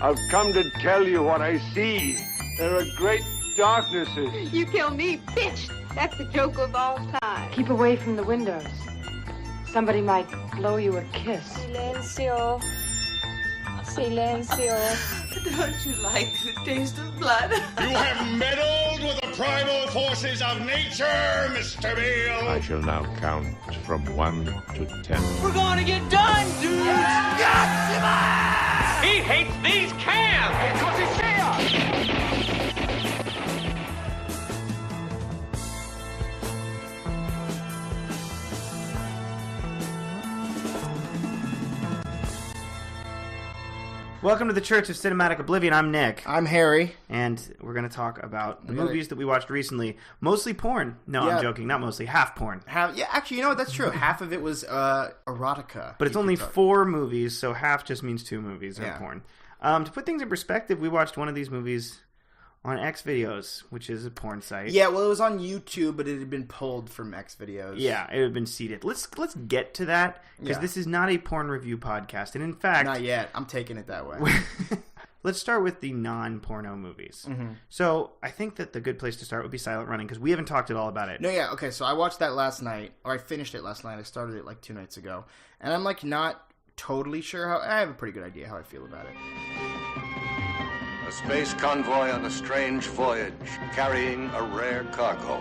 I've come to tell you what I see. There are great darknesses. You kill me, bitch. That's the joke of all time. Keep away from the windows. Somebody might blow you a kiss. Silencio. Silencio. Don't you like the taste of blood? You have meddled with the primal forces of nature, Mr. Beale. I shall now count from 1 to 10. We're gonna get done, dude! Yeah! He hates these cans! Because he's here! Welcome to the Church of Cinematic Oblivion. I'm Nick. I'm Harry. And we're going to talk about the movies that we watched recently. Mostly porn. No, I'm joking. Not mostly. Half porn. Actually, you know what? That's true. Half of it was erotica. But it's only 4 movies, so half just means 2 movies are porn. To put things in perspective, we watched one of these movies on Xvideos, which is a porn site. Yeah, well, it was on YouTube, but it had been pulled from Xvideos. Yeah, it had been seeded. Let's get to that, because this is not a porn review podcast. And in fact... Not yet. I'm taking it that way. Let's start with the non-porno movies. Mm-hmm. So I think that the good place to start would be Silent Running, because we haven't talked at all about it. No, yeah, okay, so I watched that last night, or I finished it last night. I started it like 2 nights ago. And I'm like not totally sure how... I have a pretty good idea how I feel about it. A space convoy on a strange voyage, carrying a rare cargo.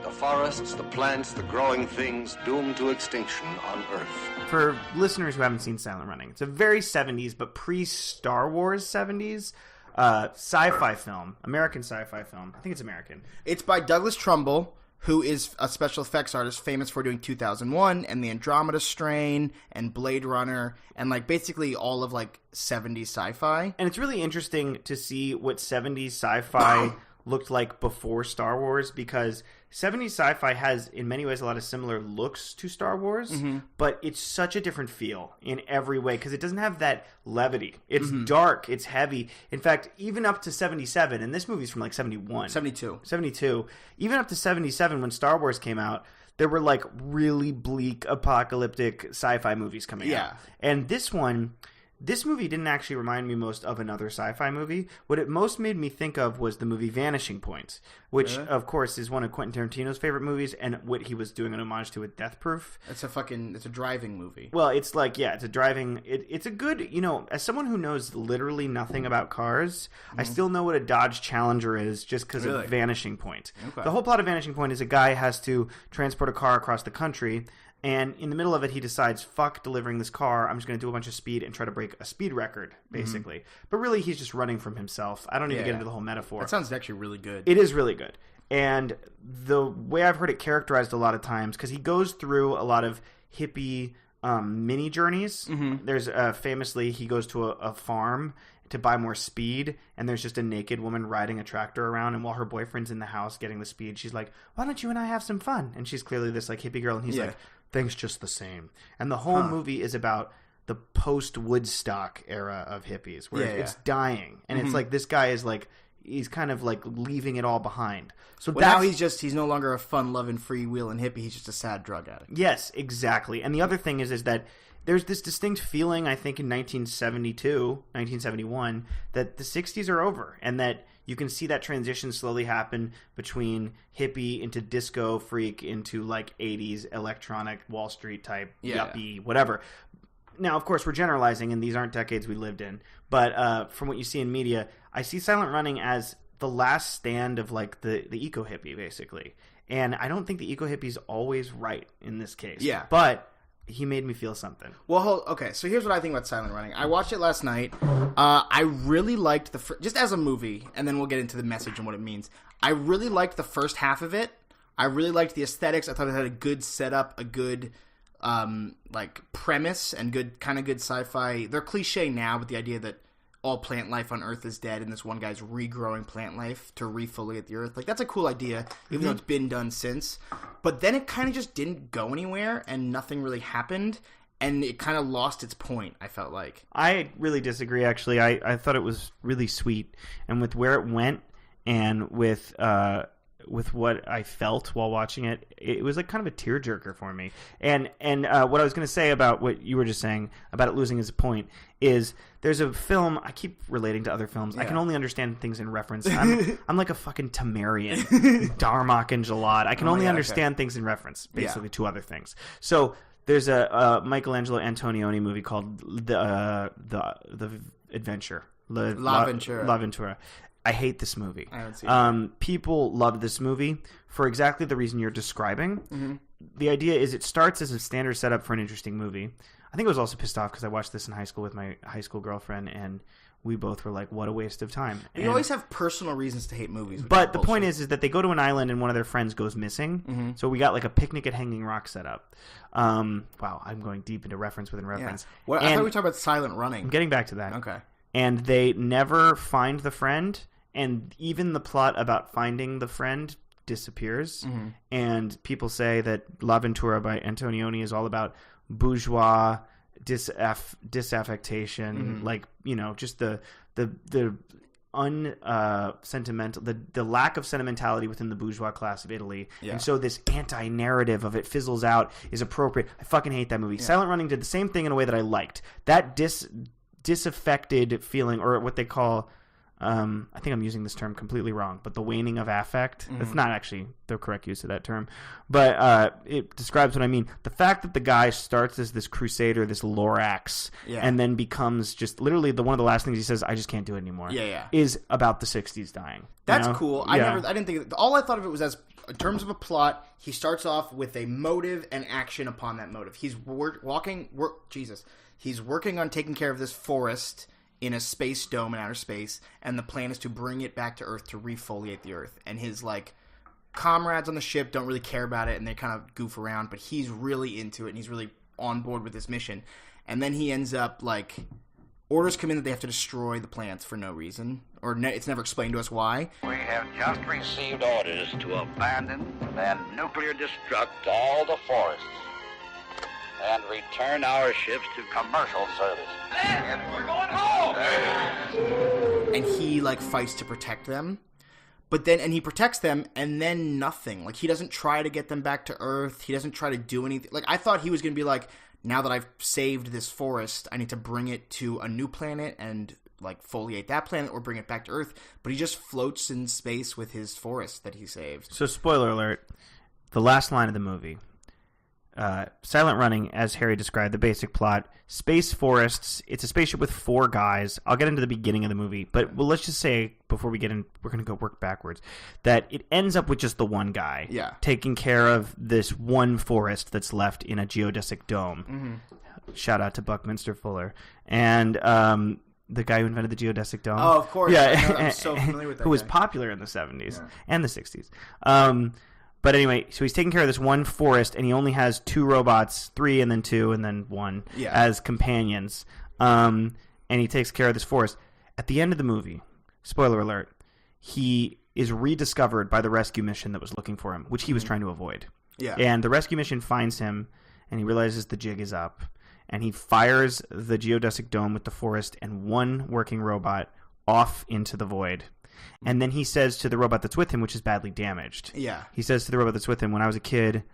The forests, the plants, the growing things doomed to extinction on Earth. For listeners who haven't seen Silent Running, it's a very 70s, but pre-Star Wars 70s sci-fi film. American sci-fi film. I think it's American. It's by Douglas Trumbull, who is a special effects artist famous for doing 2001 and the Andromeda Strain and Blade Runner and like basically all of like 70s sci-fi. And it's really interesting to see what 70s sci-fi looked like before Star Wars, because 70s sci-fi has in many ways a lot of similar looks to Star Wars, but it's such a different feel in every way because it doesn't have that levity. It's dark, it's heavy. In fact, even up to 77, and this movie's from like 71. 72. Even up to 77 when Star Wars came out, there were like really bleak apocalyptic sci-fi movies coming out. And this movie didn't actually remind me most of another sci-fi movie. What it most made me think of was the movie Vanishing Point, which, of course, is one of Quentin Tarantino's favorite movies, and what he was doing an homage to with Death Proof. It's a driving movie. Well, it's like, it's a driving... It's a good, as someone who knows literally nothing about cars, I still know what a Dodge Challenger is just because of Vanishing Point. Okay. The whole plot of Vanishing Point is a guy has to transport a car across the country, and in the middle of it, he decides, fuck delivering this car. I'm just going to do a bunch of speed and try to break a speed record, basically. But really, he's just running from himself. I don't need to get into the whole metaphor. That sounds actually really good. It is really good. And the way I've heard it characterized a lot of times, because he goes through a lot of hippie mini journeys. There's famously, he goes to a farm to buy more speed, and there's just a naked woman riding a tractor around, and while her boyfriend's in the house getting the speed, she's like, why don't you and I have some fun? And she's clearly this like hippie girl, and he's like, thanks just the same. And the whole movie is about the post-Woodstock era of hippies, where it's dying. And it's like, this guy is like, he's kind of like leaving it all behind. So now he's no longer a fun-loving, freewheeling hippie. He's just a sad drug addict. Yes, exactly. And the other thing is that there's this distinct feeling, I think, in 1971, that the 60s are over, and that you can see that transition slowly happen between hippie into disco freak into like 80s electronic Wall Street type yuppie, whatever. Now, of course, we're generalizing, and these aren't decades we lived in, but from what you see in media, I see Silent Running as the last stand of like the eco-hippie, basically. And I don't think the eco-hippie's always right in this case. Yeah. But he made me feel something. Well, okay, so here's what I think about Silent Running. I watched it last night. I really liked just as a movie, and then we'll get into the message and what it means. I really liked the first half of it. I really liked the aesthetics. I thought it had a good setup, a good like premise, and good sci-fi. They're cliche now, but the idea that all plant life on Earth is dead, and this one guy's regrowing plant life to refoliate the Earth. Like, that's a cool idea, even though it's been done since. But then it kind of just didn't go anywhere, and nothing really happened, and it kind of lost its point, I felt like. I really disagree, actually. I thought it was really sweet, and with where it went, and with with what I felt while watching it. It was like kind of a tearjerker for me. And what I was going to say about what you were just saying about it losing its point is there's a film, I keep relating to other films. I can only understand things in reference. I'm like a fucking Temerian, Darmok and Jalad. I can only understand things in reference, basically, to other things. So there's a Michelangelo Antonioni movie called The Adventure. La Ventura. I hate this movie. I haven't seen it. People love this movie for exactly the reason you're describing. Mm-hmm. The idea is it starts as a standard setup for an interesting movie. I think I was also pissed off because I watched this in high school with my high school girlfriend, and we both were like, what a waste of time. You always have personal reasons to hate movies. But the point is that they go to an island and one of their friends goes missing. Mm-hmm. So we got like a picnic at Hanging Rock set up. Wow, I'm going deep into reference within reference. Yeah. Well, I thought we were talking about Silent Running. I'm getting back to that. Okay. And they never find the friend, and even the plot about finding the friend disappears. Mm-hmm. And people say that La Ventura by Antonioni is all about bourgeois disaffectation, like, you know, just the unsentimental, the lack of sentimentality within the bourgeois class of Italy. Yeah. And so this anti-narrative of it fizzles out is appropriate. I fucking hate that movie. Yeah. Silent Running did the same thing in a way that I liked. That disaffected feeling, or what they call, I think I'm using this term completely wrong, but the waning of affect. Mm-hmm. That's not actually the correct use of that term, but it describes what I mean. The fact that the guy starts as this crusader, this Lorax, and then becomes just literally one of the last things he says, I just can't do it anymore, is about the 60s dying. That's cool. I didn't think, all I thought of it was as, in terms of a plot, he starts off with a motive and action upon that motive. He's He's working on taking care of this forest in a space dome in outer space, and the plan is to bring it back to Earth to refoliate the Earth. And his, like, comrades on the ship don't really care about it, and they kind of goof around, but he's really into it, and he's really on board with this mission. And then he ends up, like, orders come in that they have to destroy the plants for no reason, or it's never explained to us why. We have just received orders to abandon and nuclear destruct all the forests and return our ships to commercial service. Man, we're going home! And he, like, fights to protect them. But then, and he protects them, and then nothing. Like, he doesn't try to get them back to Earth. He doesn't try to do anything. Like, I thought he was going to be like, now that I've saved this forest, I need to bring it to a new planet and, like, foliate that planet or bring it back to Earth. But he just floats in space with his forest that he saved. So, spoiler alert, the last line of the movie. Silent Running, as Harry described, the basic plot, space forests, it's a spaceship with 4 guys. I'll get into the beginning of the movie, but let's just say, before we get in, we're going to go work backwards, that it ends up with just the one guy taking care of this one forest that's left in a geodesic dome. Mm-hmm. Shout out to Buckminster Fuller. And the guy who invented the geodesic dome. Oh, of course. Yeah. I'm so familiar with that who was popular in the 70s and the 60s. But anyway, so he's taking care of this one forest, and he only has 2 robots, 3 and then 2 and then 1 as companions. And he takes care of this forest. At the end of the movie, spoiler alert, he is rediscovered by the rescue mission that was looking for him, which he was trying to avoid. Yeah. And the rescue mission finds him, and he realizes the jig is up. And he fires the geodesic dome with the forest and 1 working robot off into the void. And then he says to the robot that's with him, which is badly damaged. Yeah. He says to the robot that's with him, when I was a kid,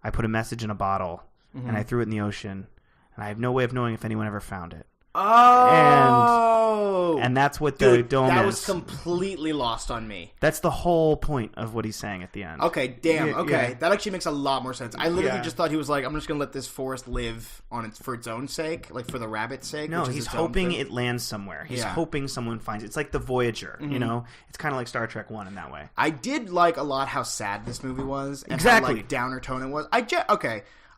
I put a message in a bottle, and I threw it in the ocean, and I have no way of knowing if anyone ever found it. Oh! And that's what the dome is. That was completely lost on me. That's the whole point of what he's saying at the end. Okay, damn, okay. That actually makes a lot more sense. I literally just thought he was like, I'm just going to let this forest live for its own sake, like for the rabbit's sake. No, he's hoping it lands somewhere. He's hoping someone finds it. It's like the Voyager, you know? It's kind of like Star Trek 1 in that way. I did like a lot how sad this movie was. And how, like, downer tone it was.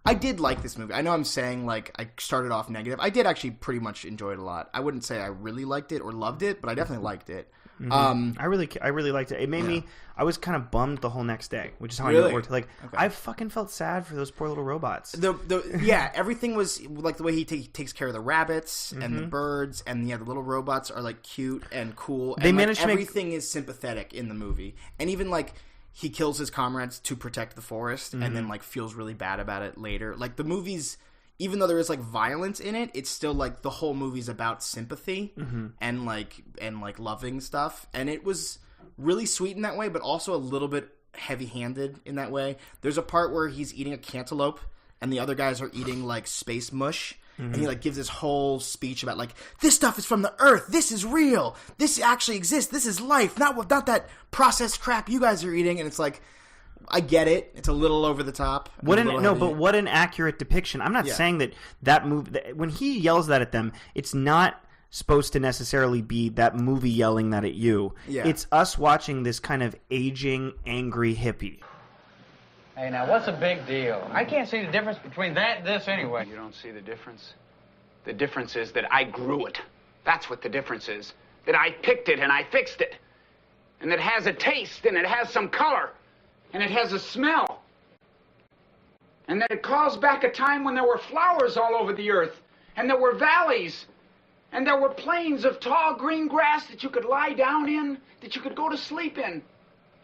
I did like this movie. I know I'm saying, like, I started off negative. I did actually pretty much enjoy it a lot. I wouldn't say I really liked it or loved it, but I definitely liked it. Mm-hmm. I really liked it. It made me... I was kind of bummed the whole next day, which is how I knew it worked. Like, I fucking felt sad for those poor little robots. Everything was... Like, the way he takes care of the rabbits and the birds, and, the little robots are, like, cute and cool. And, everything is sympathetic in the movie. And even, like... He kills his comrades to protect the forest, and then, like, feels really bad about it later. Like, the movie's, even though there is, like, violence in it, it's still, like, the whole movie's about sympathy and loving stuff. And it was really sweet in that way, but also a little bit heavy-handed in that way. There's a part where he's eating a cantaloupe, and the other guys are eating, like, space mush. And he, like, gives this whole speech about, like, this stuff is from the Earth. This is real. This actually exists. This is life. Not that processed crap you guys are eating. And it's like, I get it. It's a little over the top. But what an accurate depiction. I'm not saying that movie... When he yells that at them, it's not supposed to necessarily be that movie yelling that at you. Yeah. It's us watching this kind of aging, angry hippie. Hey, now, what's a big deal? I can't see the difference between that and this anyway. You don't see the difference? The difference is that I grew it. That's what the difference is. That I picked it and I fixed it. And it has a taste and it has some color. And it has a smell. And that it calls back a time when there were flowers all over the earth. And there were valleys. And there were plains of tall green grass that you could lie down in, that you could go to sleep in.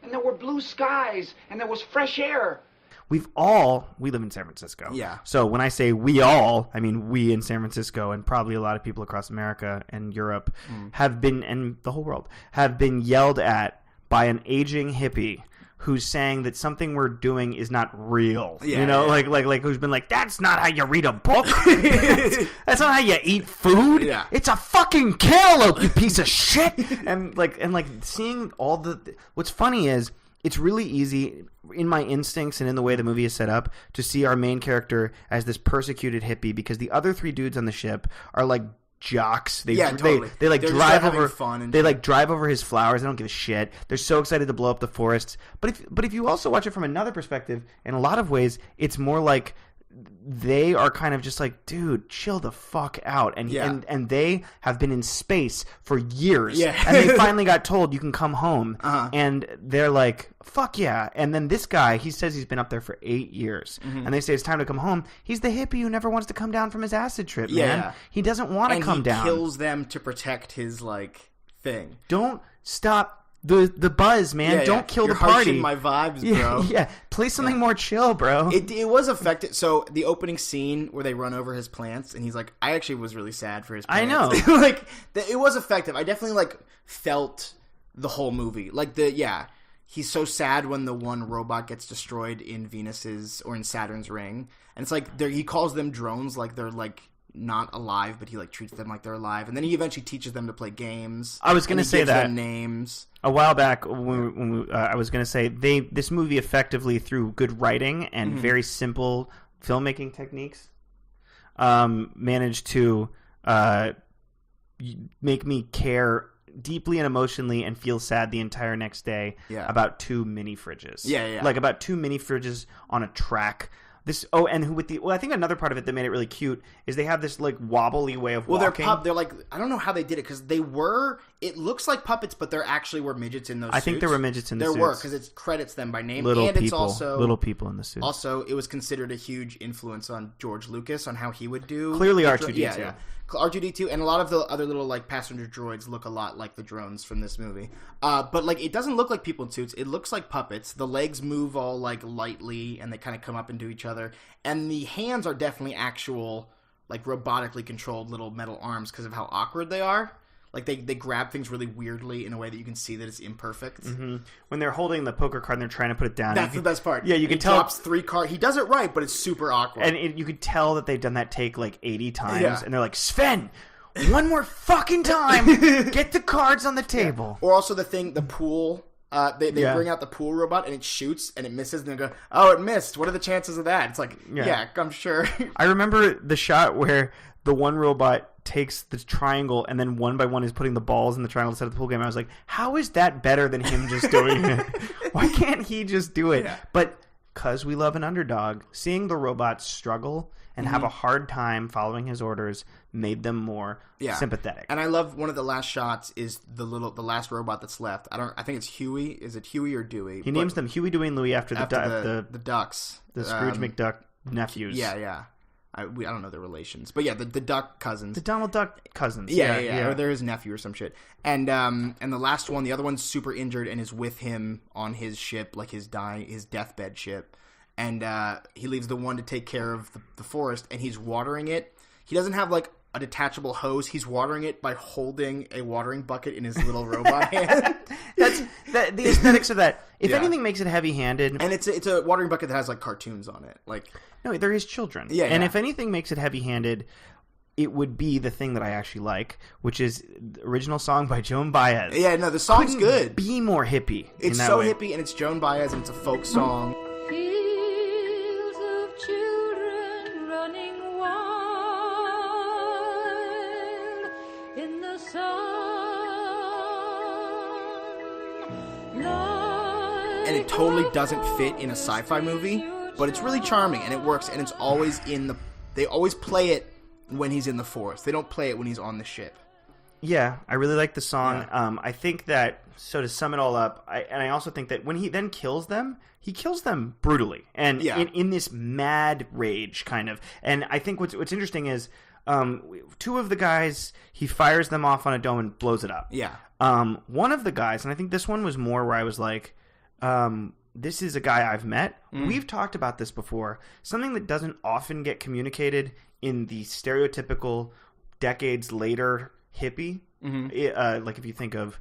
And there were blue skies, and there was fresh air. We live in San Francisco. Yeah. So when I say we all, I mean we in San Francisco and probably a lot of people across America and Europe have been, and the whole world, have been yelled at by an aging hippie who's saying that something we're doing is not real. Yeah, you know, yeah. like who's been like, that's not how you read a book. That's not how you eat food. Yeah. It's a fucking cantaloupe, you piece of shit. And seeing all what's funny is it's really easy in my instincts and in the way the movie is set up to see our main character as this persecuted hippie because the other three dudes on the ship are like jocks. Totally. They like They're drive just over fun and they like drive over his flowers. They don't give a shit. They're so excited to blow up the forests. But if you also watch it from another perspective, in a lot of ways, it's more like they are kind of just like, dude, chill the fuck out. And and they have been in space for years. Yeah. And they finally got told you can come home. And they're like, fuck yeah. And then this guy, he says he's been up there for 8 years. And they say it's time to come home. He's the hippie who never wants to come down from his acid trip, man. Yeah. He doesn't want to come down. And he kills them to protect his, like, thing. Don't stop the buzz, man. Don't kill You're the party. harshing my vibes, bro. Yeah. Play something more chill, bro. It was effective. So the opening scene where they run over his plants, and he's like, I actually was really sad for his plants. I know. It was effective. I definitely, like, felt the whole movie. Like, he's so sad when the one robot gets destroyed in Venus's or in Saturn's ring. And it's like, he calls them drones, like they're, like, not alive, but he, like, treats them like they're alive. And then he eventually teaches them to play games. I was going to say gives that. them names. A while back, I was going to say, this movie effectively, through good writing and very simple filmmaking techniques, managed to make me care deeply and emotionally and feel sad the entire next day about two mini fridges. Yeah. Like about two mini fridges on a track. I think another part of it that made it really cute is they have this like wobbly way of walking. They're like, I don't know how they did it because it looks like puppets, but there actually were midgets in those suits. I think there were midgets in the suits. There were, because it credits them by name. Little people in the suits. Also, it was considered a huge influence on George Lucas on how he would do. Clearly R2-D2. Yeah. R2-D2, and a lot of the other little like passenger droids look a lot like the drones from this movie. But like it doesn't look like people in suits. It looks like puppets. The legs move all like lightly, and they kind of come up into each other. And the hands are definitely actual, like robotically controlled little metal arms because of how awkward they are. Like they grab things really weirdly in a way that you can see that it's imperfect. Mm-hmm. When they're holding the poker card and they're trying to put it down. That's the best part. Yeah, you can tell. He drops 3 cards. He does it right, but it's super awkward. And you could tell that they've done that take like 80 times. Yeah. And they're like, Sven, one more fucking time. Get the cards on the table. Yeah. Or also the pool. They bring out the pool robot and it shoots and it misses and they go, oh, it missed. What are the chances of that? It's like, yeah I'm sure. I remember the shot where the one robot takes the triangle and then one by one is putting the balls in the triangle to set up the pool game. I was like, how is that better than him just doing it? Why can't he just do it? Yeah. But because we love an underdog, seeing the robots struggle and have a hard time following his orders made them more sympathetic. And I love one of the last shots is the last robot that's left. I think it's Huey. Is it Huey or Dewey? He names them Huey, Dewey, and Louie after the ducks. The Scrooge McDuck nephews. Yeah. I don't know their relations, but yeah, the Duck cousins, the Donald Duck cousins. Yeah. Or they're his nephew or some shit. And the last one, the other one's super injured and is with him on his ship, like his deathbed ship. And he leaves the one to take care of the forest, and he's watering it. He doesn't have like a detachable hose. He's watering it by holding a watering bucket in his little robot hand. The aesthetics of that. If anything makes it heavy-handed, and it's a watering bucket that has like cartoons on it. Like no, they're his children. Yeah, and if anything makes it heavy-handed, it would be the thing that I actually like, which is the original song by Joan Baez. Yeah, no, the song's good. Be more hippie. It's so hippie, and it's Joan Baez, and it's a folk song. Fields of children running wild in the sun. And it totally doesn't fit in a sci-fi movie, but it's really charming, and it works, and it's always they always play it when he's in the forest. They don't play it when he's on the ship. Yeah, I really like the song. Yeah. I think that, so to sum it all up, I also think that when he then kills them, he kills them brutally. And in this mad rage, kind of. And I think what's interesting is, two of the guys, he fires them off on a dome and blows it up. Yeah. One of the guys, and I think this one was more where I was like, this is a guy I've met. We've talked about this before. Something that doesn't often get communicated in the stereotypical decades later hippie. Like if you think of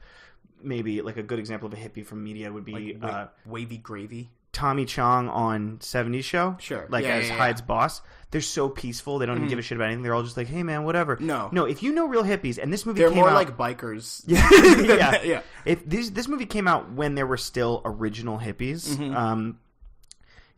maybe like a good example of a hippie from media would be like Wavy Gravy. Tommy Chong on 70s Show. Sure. Like as Hyde's boss. They're so peaceful. They don't even give a shit about anything. They're all just like, hey man, whatever. No, if you know real hippies, and this movie they're came more out, like bikers. Yeah. If this movie came out when there were still original hippies,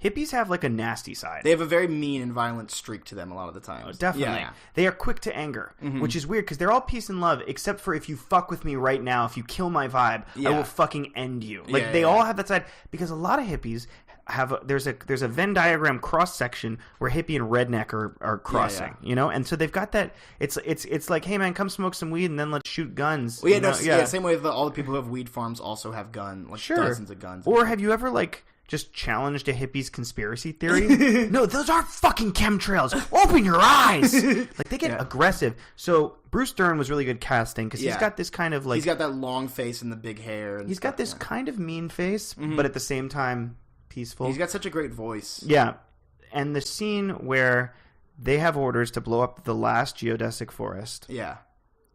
hippies have like a nasty side. They have a very mean and violent streak to them a lot of the time. Oh, definitely. Yeah. They are quick to anger, which is weird because they're all peace and love, except for if you fuck with me right now, if you kill my vibe, I will fucking end you. Like they all have that side because a lot of hippies have there's a Venn diagram cross section where hippie and redneck are crossing, you know, and so they've got that. It's like, hey man, come smoke some weed and then let's shoot guns. Well, same way all the people who have weed farms also have dozens of guns. Or have you ever like just challenged a hippie's conspiracy theory? No, those aren't fucking chemtrails. Open your eyes. Like they get aggressive. So Bruce Dern was really good casting because he's got this kind of like he's got that long face and the big hair. And he's got this kind of mean face, but at the same time peaceful. He's got such a great voice. Yeah, and the scene where they have orders to blow up the last geodesic forest. Yeah.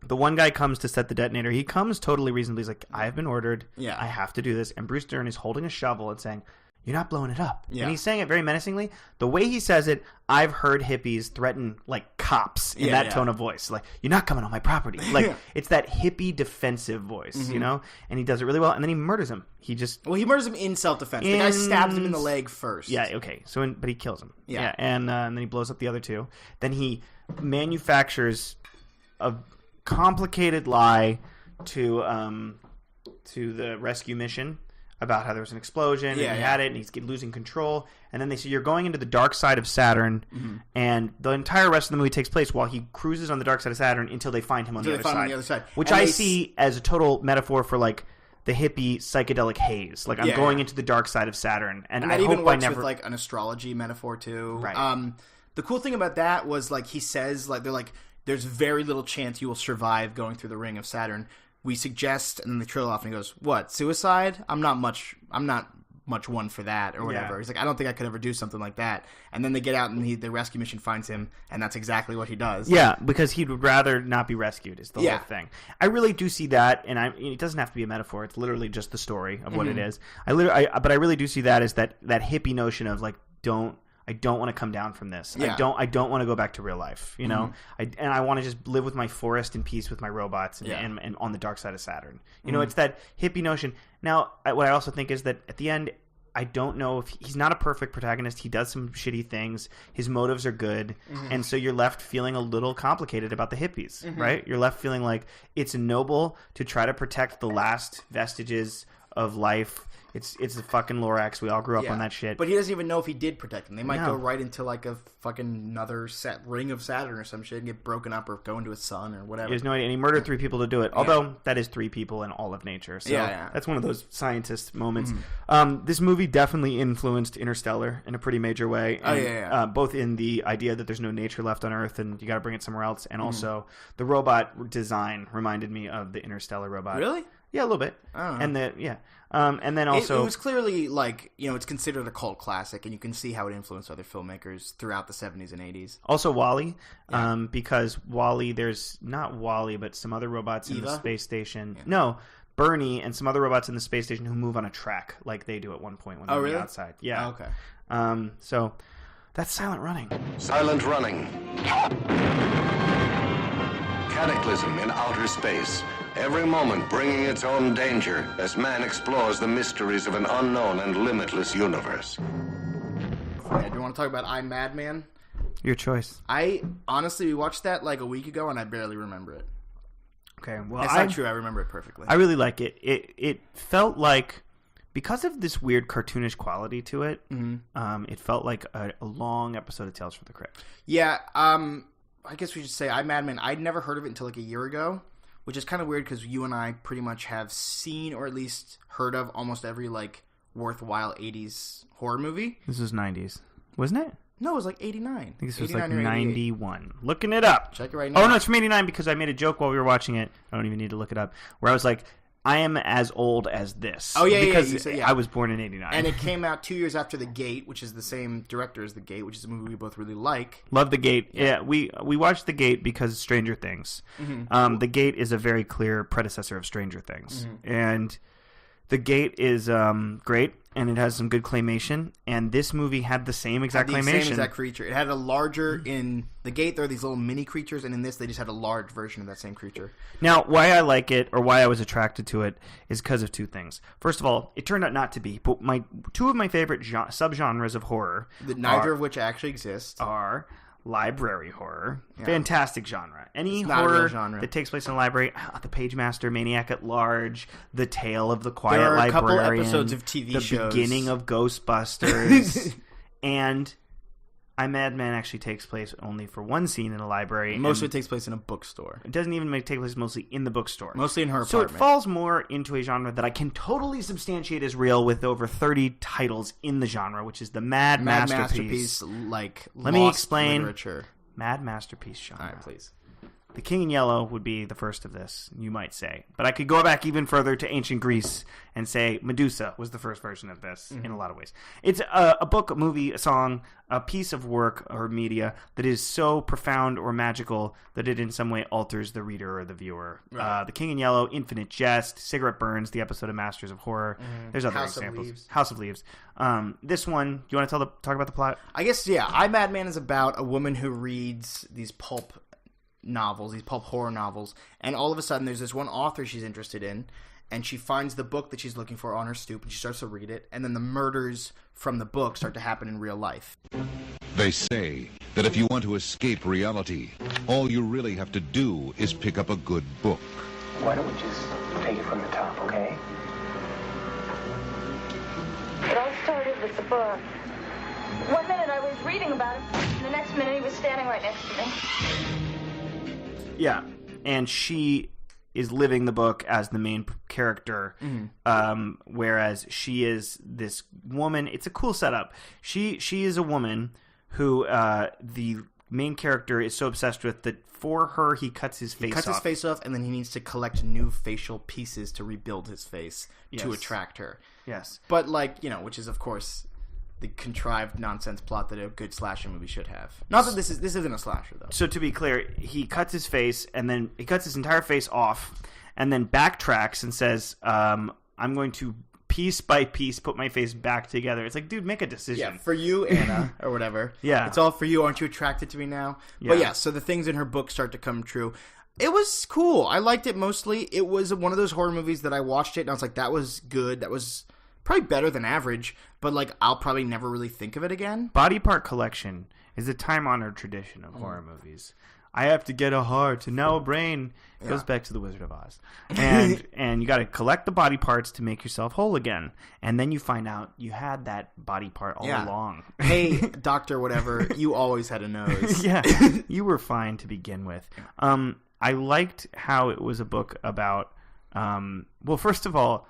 The one guy comes to set the detonator. He comes totally reasonably. He's like, I have been ordered. Yeah. I have to do this. And Bruce Dern is holding a shovel and saying, you're not blowing it up. Yeah. And he's saying it very menacingly. The way he says it, I've heard hippies threaten like cops in that tone of voice. Like, you're not coming on my property. Like, it's that hippie defensive voice, you know? And he does it really well. And then he murders him. He murders him in self-defense. The guy stabs him in the leg first. Yeah, okay. But he kills him. Yeah. And then he blows up the other two. Then he manufactures a complicated lie to the rescue mission about how there was an explosion and he had it and he's losing control, and then they say you're going into the dark side of Saturn, and the entire rest of the movie takes place while he cruises on the dark side of Saturn until they find him on the other side, which I see as a total metaphor for like the hippie psychedelic haze. Like I'm going into the dark side of Saturn, and I even hope works I never with like an astrology metaphor too. Right. The cool thing about that was like he says like they're like there's very little chance you will survive going through the ring of Saturn. We suggest, and then they trail off, and he goes, "What, suicide? I'm not much one for that, or whatever." He's like, "I don't think I could ever do something like that." And then they get out, and the rescue mission finds him, and that's exactly what he does. Yeah, because he'd rather not be rescued. Is the whole thing. I really do see that, and it doesn't have to be a metaphor. It's literally just the story of what it is. But I really do see that as that hippie notion of like, I don't want to come down from this. Yeah. I don't want to go back to real life, you know? I want to just live with my forest in peace with my robots and on the dark side of Saturn. You know, it's that hippie notion. Now, what I also think is that at the end, I don't know if he's not a perfect protagonist. He does some shitty things. His motives are good. And so you're left feeling a little complicated about the hippies, right? You're left feeling like it's noble to try to protect the last vestiges of life. It's the fucking Lorax. We all grew up on that shit. But he doesn't even know if he did protect them. They might go right into like a fucking another ring of Saturn or some shit and get broken up or go into a sun or whatever. He has no idea. And he murdered 3 people to do it. Although that is 3 people in all of nature. So that's one of those scientist moments. This movie definitely influenced Interstellar in a pretty major way. And, both in the idea that there's no nature left on Earth and you got to bring it somewhere else. And also the robot design reminded me of the Interstellar robot. Really? Yeah, a little bit. I don't know. And then also it was clearly like, it's considered a cult classic, and you can see how it influenced other filmmakers throughout the 70s and 80s. Also WALL-E, because WALL-E, there's not WALL-E, but some other robots in the space station. Yeah. No, Bernie and some other robots in the space station who move on a track like they do at one point when they're on the outside. Yeah. Oh, okay. So that's Silent Running. Silent Running. Cataclysm in outer space. Every moment bringing its own danger as man explores the mysteries of an unknown and limitless universe. Yeah, do you want to talk about I'm Madman? Your choice. Honestly, we watched that like a week ago, and I barely remember it. Okay, well, it's not true. I remember it perfectly. I really like it. It felt like, because of this weird cartoonish quality to it, it felt like a long episode of Tales from the Crypt. Yeah, I guess we should say I'm Madman. I'd never heard of it until like a year ago, which is kind of weird because you and I pretty much have seen or at least heard of almost every like worthwhile 80s horror movie. This was 90s, wasn't it? No, it was like 89. I think this was like 91. Looking it up. Check it right now. Oh, no, it's from 89 because I made a joke while we were watching it. I don't even need to look it up. Where I was like, I am as old as this. Oh, yeah, because yeah. I was born in 89. And it came out 2 years after The Gate, which is the same director as The Gate, which is a movie we both really like. Love The Gate. Yeah, we watched The Gate because of Stranger Things. Mm-hmm. The Gate is a very clear predecessor of Stranger Things. Mm-hmm. And The Gate is great, and it has some good claymation. And this movie had the same exact claymation. Same exact creature. It had a larger in The Gate. There are these little mini creatures, and in this, they just had a large version of that same creature. Now, why I like it, or why I was attracted to it, is because of two things. First of all, it turned out not to be, but two of my favorite subgenres of horror, neither of which actually exist, are library horror. Yeah. Fantastic genre. Any horror that takes place in a library, The Pagemaster, Maniac at Large, The Tale of the Quiet Librarian. There are Librarian, a couple episodes of TV shows. The beginning of Ghostbusters, and I'm Madman actually takes place only for one scene in a library. Most of it takes place in a bookstore. It doesn't even take place mostly in the bookstore. Mostly in her apartment. So it falls more into a genre that I can totally substantiate as real with over 30 titles in the genre, which is the Mad Masterpiece. Like, let me explain. Literature. Mad Masterpiece genre. All right, please. The King in Yellow would be the first of this, you might say. But I could go back even further to ancient Greece and say Medusa was the first version of this in a lot of ways. It's a book, a movie, a song, a piece of work or media that is so profound or magical that it in some way alters the reader or the viewer. Right. The King in Yellow, Infinite Jest, Cigarette Burns, the episode of Masters of Horror. There's other examples. House of Leaves. This one, do you want to talk about the plot? I guess, yeah. I Madman is about a woman who reads these pulp novels, these pulp horror novels, and all of a sudden there's this one author she's interested in, and she finds the book that she's looking for on her stoop, and she starts to read it, and then the murders from the book start to happen in real life. They say that if you want to escape reality, all you really have to do is pick up a good book. Why don't we just take it from the top, okay? It all started with the book. One minute I was reading about him, and the next minute he was standing right next to me. Yeah, and she is living the book as the main character, whereas she is this woman. It's a cool setup. She is a woman who the main character is so obsessed with that for her he cuts his face off. He cuts his face off, and then he needs to collect new facial pieces to rebuild his face to attract her. Yes. But, which is, of course, the contrived nonsense plot that a good slasher movie should have. Not that this isn't a slasher, though. So to be clear, he cuts his face, and then he cuts his entire face off, and then backtracks and says, I'm going to piece by piece put my face back together. It's like, dude, make a decision. Yeah, for you, Anna, or whatever. Yeah. It's all for you. Aren't you attracted to me now? Yeah. But yeah, so the things in her book start to come true. It was cool. I liked it mostly. It was one of those horror movies that I watched it, and I was like, that was good. That was probably better than average, but I'll probably never really think of it again. Body part collection is a time-honored tradition of horror movies. I have to get a heart and now a brain. It goes back to the Wizard of Oz. And you got to collect the body parts to make yourself whole again. And then you find out you had that body part all along. Hey, doctor, whatever, you always had a nose. Yeah, you were fine to begin with. I liked how it was a book about, well, first of all,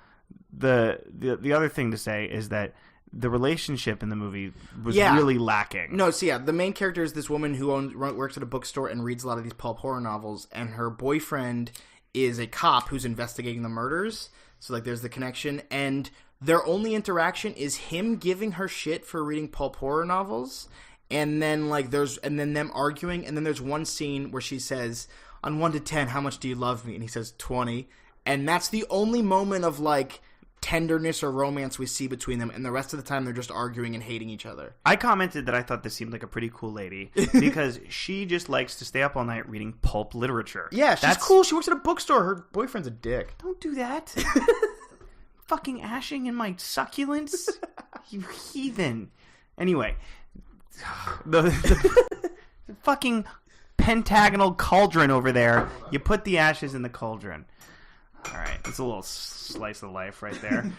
the other thing to say is that the relationship in the movie was really lacking. No, so the main character is this woman who works at a bookstore and reads a lot of these pulp horror novels, and her boyfriend is a cop who's investigating the murders. So, like, there's the connection. And their only interaction is him giving her shit for reading pulp horror novels. And then, like, and then them arguing. And then there's one scene where she says, on 1 to 10, how much do you love me? And he says 20. And that's the only moment of, like, tenderness or romance we see between them, and the rest of the time they're just arguing and hating each other. I commented that I thought this seemed like a pretty cool lady because she just likes to stay up all night reading pulp literature. Yeah, she's cool. She works at a bookstore. Her boyfriend's a dick. Don't do that. Fucking ashing in my succulents, you heathen. Anyway, the fucking pentagonal cauldron over there. You put the ashes in the cauldron. All right, it's a little slice of life right there.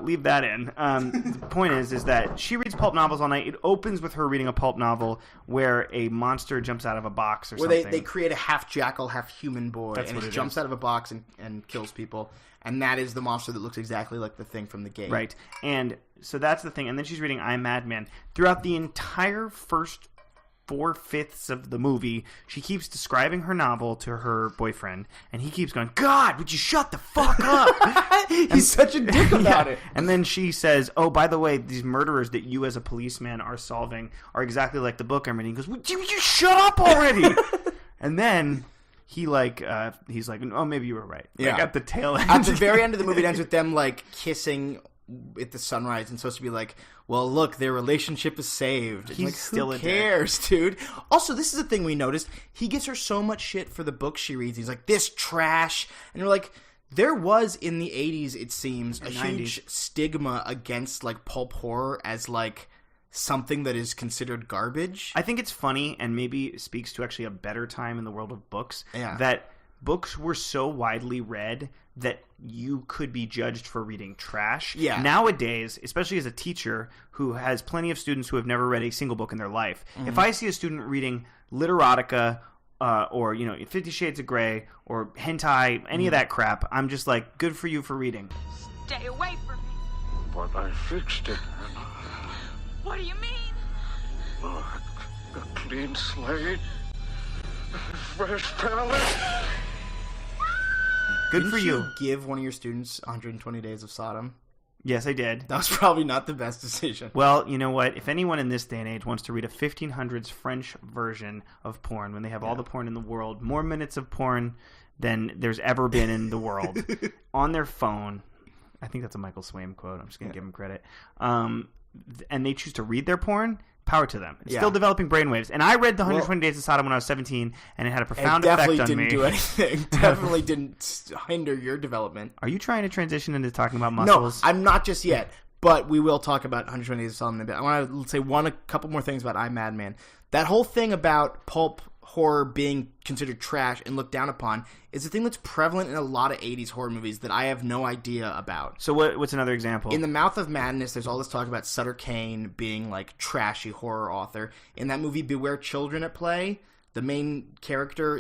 Leave that in. The point is that she reads pulp novels all night. It opens with her reading a pulp novel where a monster jumps out of a box or something. Where they create a half jackal, half human boy, That's and he jumps out of a box and kills people. And that is the monster that looks exactly like the thing from the game. Right, and so that's the thing. And then she's reading I'm Madman. Throughout the entire first 4/5 of the movie, she keeps describing her novel to her boyfriend, and he keeps going, God, would you shut the fuck up? He's such a dick about it. And then she says, oh, by the way, these murderers that you as a policeman are solving are exactly like the book I'm reading. He goes, would you shut up already? And then he's like, oh, maybe you were right. Yeah. Like at the tail end. At the very end of the movie, it ends with them, like, kissing at the sunrise, and supposed to be like, well, look, their relationship is saved. He's like, still who cares, dude? Also, this is a thing we noticed. He gives her so much shit for the books she reads. He's like, this trash. And you're like, there was, in the 80s, it seems, a huge stigma against, like, pulp horror as, like, something that is considered garbage. I think it's funny, and maybe speaks to actually a better time in the world of books, Yeah. that books were so widely read that you could be judged for reading trash. Yeah. Nowadays, especially as a teacher who has plenty of students who have never read a single book in their life, if I see a student reading literotica or, 50 Shades of Grey or hentai, any of that crap, I'm just like, good for you for reading. Stay away from me. But I fixed it. What do you mean? Look, a clean slate, fresh palette. Good Didn't for you. Give one of your students 120 Days of Sodom? Yes, I did. That was probably not the best decision. Well, you know what? If anyone in this day and age wants to read a 1500s French version of porn, when they have all the porn in the world, more minutes of porn than there's ever been in the world, on their phone, I think that's a Michael Swaim quote. I'm just going to give him credit. And they choose to read their porn, power to them. It's still developing brainwaves. And I read the 120 Days of Sodom when I was 17, and it had a profound effect on me. Definitely didn't do anything. Definitely didn't hinder your development. Are you trying to transition into talking about muscles? No, I'm not just yet. But we will talk about 120 Days of Sodom in a bit. I want to say a couple more things about I'm Madman. That whole thing about pulp horror being considered trash and looked down upon is a thing that's prevalent in a lot of 80s horror movies that I have no idea about. So what's another example? In The Mouth of Madness, there's all this talk about Sutter Kane being, like, trashy horror author. In that movie, Beware Children at Play, the main character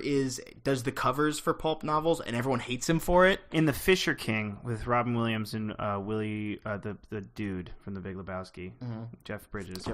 does the covers for pulp novels, and everyone hates him for it. In The Fisher King with Robin Williams and Willie, the dude from The Big Lebowski, Jeff Bridges.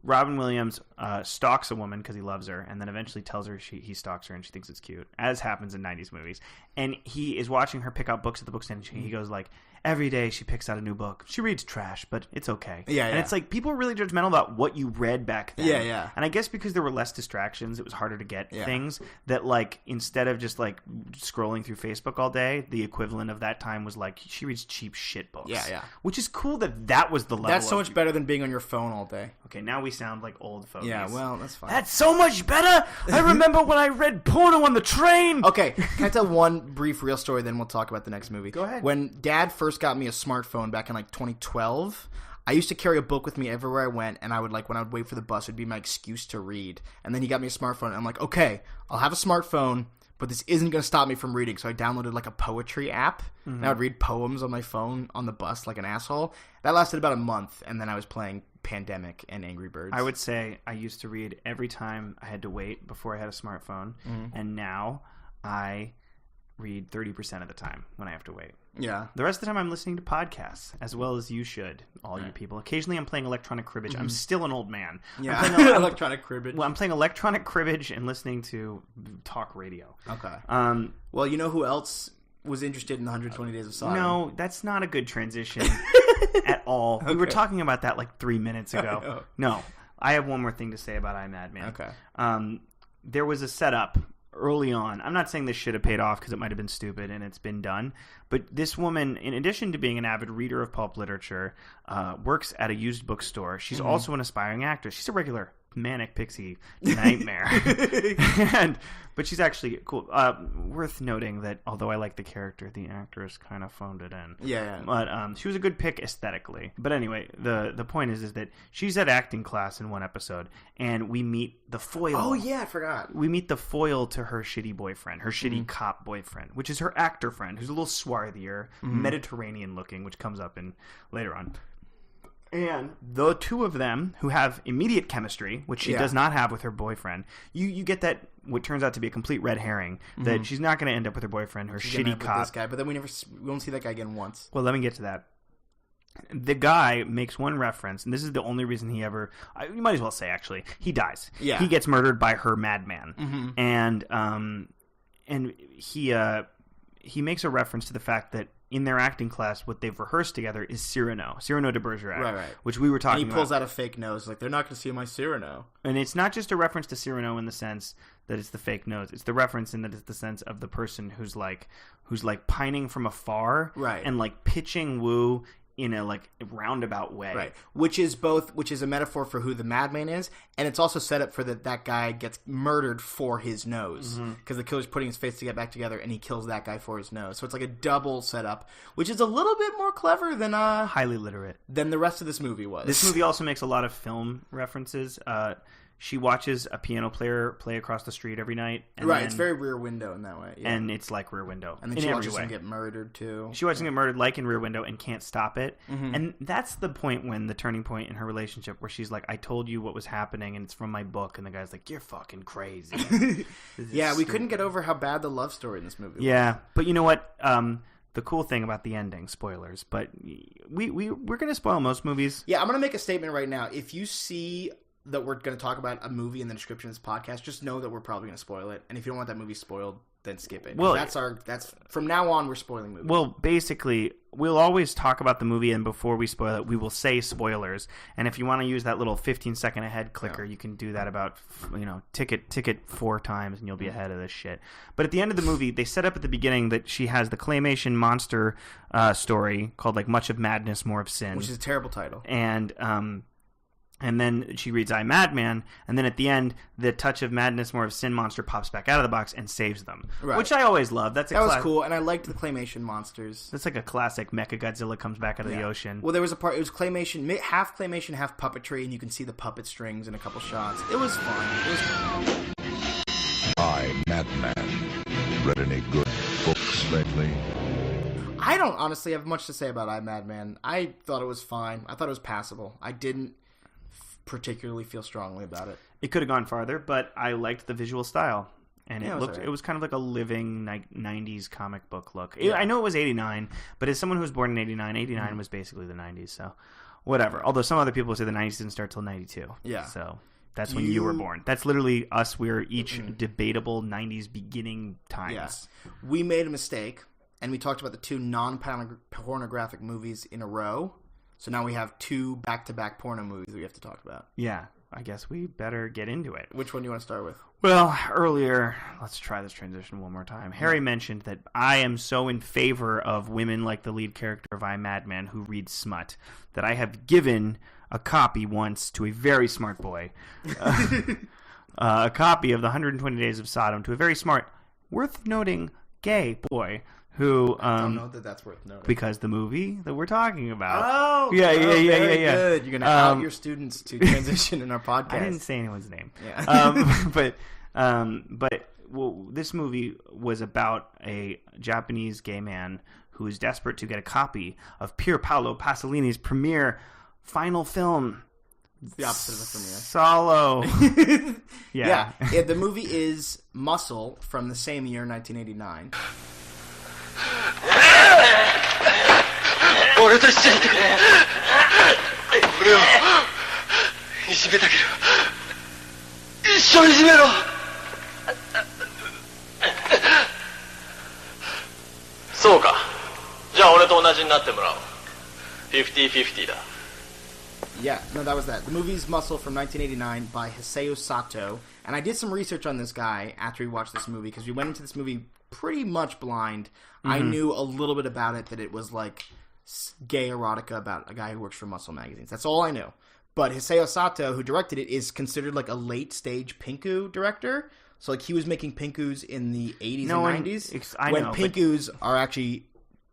Robin Williams stalks a woman because he loves her, and then eventually tells her he stalks her, and she thinks it's cute, as happens in 90s movies. And he is watching her pick out books at the bookstand, and he goes like, every day she picks out a new book. She reads trash, but it's okay. And it's like, people are really judgmental about what you read back then. Yeah. And I guess because there were less distractions, it was harder to get things that, like, instead of just, like, scrolling through Facebook all day, the equivalent of that time was, like, she reads cheap shit books. Yeah. Which is cool that was the level. That's so much better than being on your phone all day. Okay, now we sound like old folks. Yeah, well, that's fine. That's so much better! I remember when I read porno on the train! Okay, can I tell one brief real story, then we'll talk about the next movie? Go ahead. When Dad first got me a smartphone back in, like, 2012, I used to carry a book with me everywhere I went, and I would, like, when I would wait for the bus, it would be my excuse to read. And then he got me a smartphone, and I'm like, okay, I'll have a smartphone, but this isn't going to stop me from reading. So I downloaded, like, a poetry app, and I would read poems on my phone on the bus like an asshole. That lasted about a month, and then I was playing Pandemic and Angry Birds. I would say I used to read every time I had to wait before I had a smartphone, and now I read 30% of the time when I have to wait. Yeah. The rest of the time I'm listening to podcasts, as well as you should, all you people. Occasionally I'm playing electronic cribbage. I'm still an old man. Yeah, I'm playing electronic cribbage. Well, I'm playing electronic cribbage and listening to talk radio. Okay. Well, you know who else was interested in the 120 Days of Sodom? No, that's not a good transition at all. Okay. We were talking about that like 3 minutes ago. No, I have one more thing to say about Madman. Okay. There was a setup early on. I'm not saying this should have paid off because it might have been stupid and it's been done. But this woman, in addition to being an avid reader of pulp literature, works at a used bookstore. She's also an aspiring actress. She's a regular manic pixie nightmare. But she's actually cool. Worth noting that although I like the character, the actress kind of phoned it in. Yeah. But she was a good pick aesthetically. But anyway, the point is that she's at acting class in one episode, and we meet the foil. Oh yeah, I forgot. We meet the foil to her shitty boyfriend, her shitty cop boyfriend, which is her actor friend, who's a little swarthier, Mediterranean looking, which comes up in later on. And the two of them, who have immediate chemistry, which she does not have with her boyfriend, you get that what turns out to be a complete red herring, that she's not going to end up with her boyfriend, her shitty cop. With this guy, but then we won't see that guy again once. Well, let me get to that. The guy makes one reference, and this is the only reason he ever... you might as well say, actually, he dies. Yeah. He gets murdered by her Madman. And he makes a reference to the fact that in their acting class, what they've rehearsed together is Cyrano de Bergerac, right. which we were talking about. And he pulls out a fake nose, like, they're not going to see my Cyrano. And it's not just a reference to Cyrano in the sense that it's the fake nose. It's the reference in that it's the sense of the person who's pining from afar, right, and like pitching woo in a like roundabout way, right? Which is a metaphor for who the Madman is, and it's also set up for that guy gets murdered for his nose because the killer's putting his face to get back together, and he kills that guy for his nose. So it's like a double setup, which is a little bit more clever than highly literate than the rest of this movie was. This movie also makes a lot of film references. She watches a piano player play across the street every night. And right, it's very Rear Window in that way. Yeah. And it's like Rear Window. And then she watches him get murdered, too. She watches him get murdered like in Rear Window and can't stop it. And that's the point when the turning point in her relationship where she's like, I told you what was happening and it's from my book. And the guy's like, you're fucking crazy. Yeah, we couldn't get over how bad the love story in this movie was. Yeah, but you know what? The cool thing about the ending, spoilers, but we're going to spoil most movies. Yeah, I'm going to make a statement right now. If you see that we're going to talk about a movie in the description of this podcast, just know that we're probably going to spoil it. And if you don't want that movie spoiled, then skip it. Well, that's from now on, we're spoiling movies. Well, basically, we'll always talk about the movie, and before we spoil it, we will say spoilers. And if you want to use that little 15-second ahead clicker, you can do that about, tick it 4 times, and you'll be ahead of this shit. But at the end of the movie, they set up at the beginning that she has the claymation monster story called like Much of Madness, More of Sin, which is a terrible title. And then she reads I, Madman, and then at the end, the Touch of Madness, More of Sin monster pops back out of the box and saves them. Right. Which I always love. That was cool, and I liked the claymation monsters. That's like a classic Mechagodzilla comes back out of the ocean. Well, there was a part, it was claymation, half puppetry, and you can see the puppet strings in a couple shots. It was fun. I, Madman, read any good books lately? I don't honestly have much to say about I, Madman. I thought it was fine. I thought it was passable. I didn't particularly feel strongly about it. It could have gone farther, but I liked the visual style, and it was kind of like a living 90s comic book look. Yeah. I know it was 89, but as someone who was born in 89 was basically the 90s, so whatever. Although some other people say the 90s didn't start till 92. Yeah. So that's when you were born. That's literally us. We're each debatable 90s beginning times. Yes. We made a mistake, and we talked about the 2 non-pornographic movies in a row. So now we have 2 back-to-back porno movies that we have to talk about. Yeah, I guess we better get into it. Which one do you want to start with? Well, earlier, let's try this transition one more time. Harry mentioned that I am so in favor of women like the lead character of I, Madman, who read smut, that I have given a copy once to a very smart boy. A copy of the 120 Days of Sodom to a very smart, worth noting, gay boy. Who I don't know that that's worth noting. Because the movie that we're talking about. Oh, yeah. Good. You're going to out your students to transition in our podcast. I didn't say anyone's name. Yeah. But this movie was about a Japanese gay man who is desperate to get a copy of Pier Paolo Pasolini's premier final film. The opposite of a premiere. Solo. Yeah. The movie is Muscle from the same year, 1989. と一緒にいてくれ。俺をいじめたけど、一緒にいじめろ。そうか。じゃあ俺と同じになってもらおう。50-50だ。Yeah, no, that was that. The movie's Muscle from 1989 by Hisao Sato. And I did some research on this guy after we watched this movie, because we went into this movie pretty much blind. I knew a little bit about it, that it was like gay erotica about a guy who works for Muscle magazines. That's all I knew. But Hisao Sato, who directed it, is considered like a late-stage Pinku director. So like he was making Pinkus in the 80s and 90s. When Pinkus are actually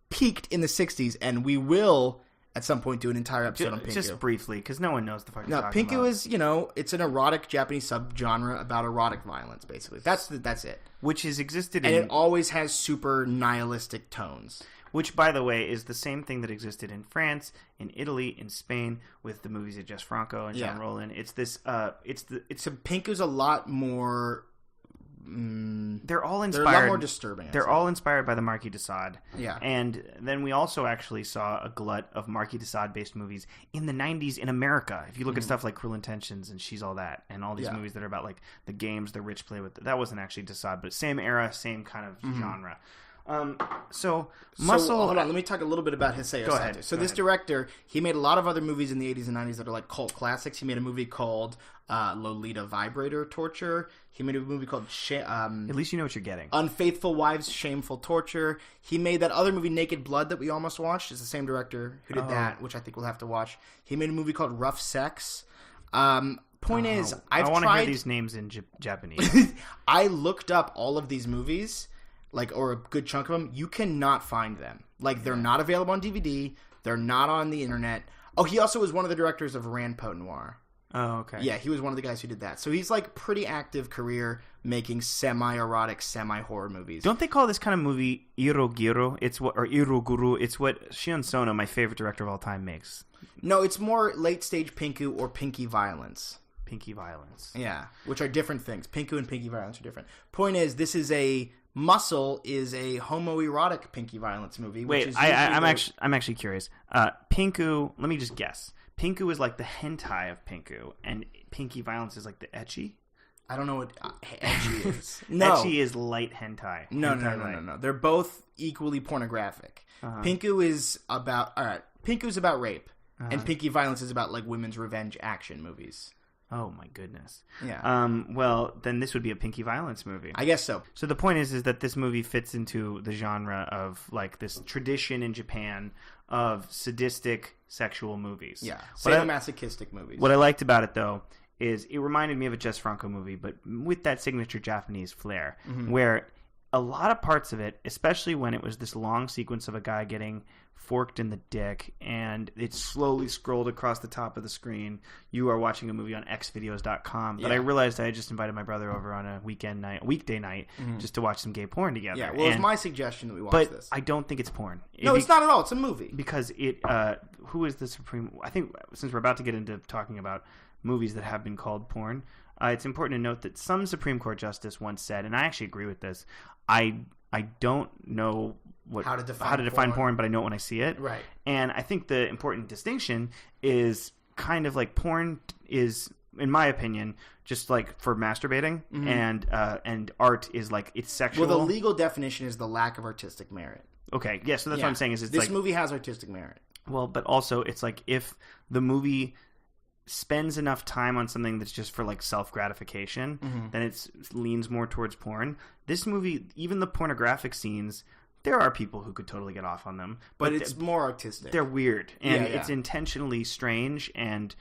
peaked in the 60s, and we will... at some point do an entire episode on Pinku. Just briefly, because no one knows the fuck you're talking talking about. Pinku is, it's an erotic Japanese subgenre about erotic violence, basically. That's it. Which has existed and it always has super nihilistic tones. Which, by the way, is the same thing that existed in France, in Italy, in Spain, with the movies of Jess Franco and John Roland. It's this, Pinku's a lot more... they're all inspired. They're a lot more disturbing. They're all inspired by the Marquis de Sade. Yeah. And then we also actually saw a glut of Marquis de Sade-based movies in the 90s in America. If you look at stuff like Cruel Intentions and She's All That, and all these movies that are about like the games the rich play with. That wasn't actually de Sade, but same era, same kind of genre. So Muscle... hold on, let me talk a little bit about Hisao Sato. Ahead. So this director, he made a lot of other movies in the 80s and 90s that are like cult classics. He made a movie called Lolita Vibrator Torture. He made a movie called... At least you know what you're getting. Unfaithful Wives, Shameful Torture. He made that other movie, Naked Blood, that we almost watched. It's the same director who did that, which I think we'll have to watch. He made a movie called Rough Sex. Point is, I want to hear these names in Japanese. I looked up all of these movies, or a good chunk of them. You cannot find them. They're not available on DVD. They're not on the internet. Oh, he also was one of the directors of Ranpo Noir. Oh, okay. Yeah, he was one of the guys who did that. So he's pretty active career making semi-erotic, semi-horror movies. Don't they call this kind of movie Iroguro? Or Iroguru. It's what Shion Sono, my favorite director of all time, makes. No, it's more late-stage Pinku or Pinky Violence. Pinky Violence. Yeah, which are different things. Pinku and Pinky Violence are different. Point is, Muscle is a homoerotic Pinky Violence movie. Wait, I'm actually curious. Pinku, let me just guess. Pinku is like the hentai of Pinku, and Pinky Violence is like the ecchi? I don't know what ecchi is. No. Ecchi is light hentai. No. They're both equally pornographic. Pinku is about... Alright, Pinku's about rape, and Pinky Violence is about women's revenge action movies. Oh my goodness. Yeah. Well, then this would be a Pinky Violence movie. I guess so. So the point is that this movie fits into the genre of this tradition in Japan of sadistic sexual movies. Yeah. Sadomasochistic movies. What I liked about it, though, is it reminded me of a Jess Franco movie, but with that signature Japanese flair, where a lot of parts of it, especially when it was this long sequence of a guy getting forked in the dick and it slowly scrolled across the top of the screen. You are watching a movie on xvideos.com, but I realized I had just invited my brother over on a weekday night just to watch some gay porn together. Yeah, well, it was my suggestion that we watch this. But I don't think it's porn. No, it's not at all. It's a movie. Because who is the supreme... I think since we're about to get into talking about movies that have been called porn, it's important to note that some Supreme Court justice once said, and I actually agree with this, I don't know how to define porn, but I know it when I see it. Right. And I think the important distinction is kind of porn is, in my opinion, just for masturbating, and art is it's sexual. Well, the legal definition is the lack of artistic merit. Okay, yeah, so that's what I'm saying. Is this movie has artistic merit. Well, but also it's if the movie spends enough time on something that's just for self-gratification, then it leans more towards porn. This movie, even the pornographic scenes, there are people who could totally get off on them. But it's more artistic. They're weird. And it's intentionally strange and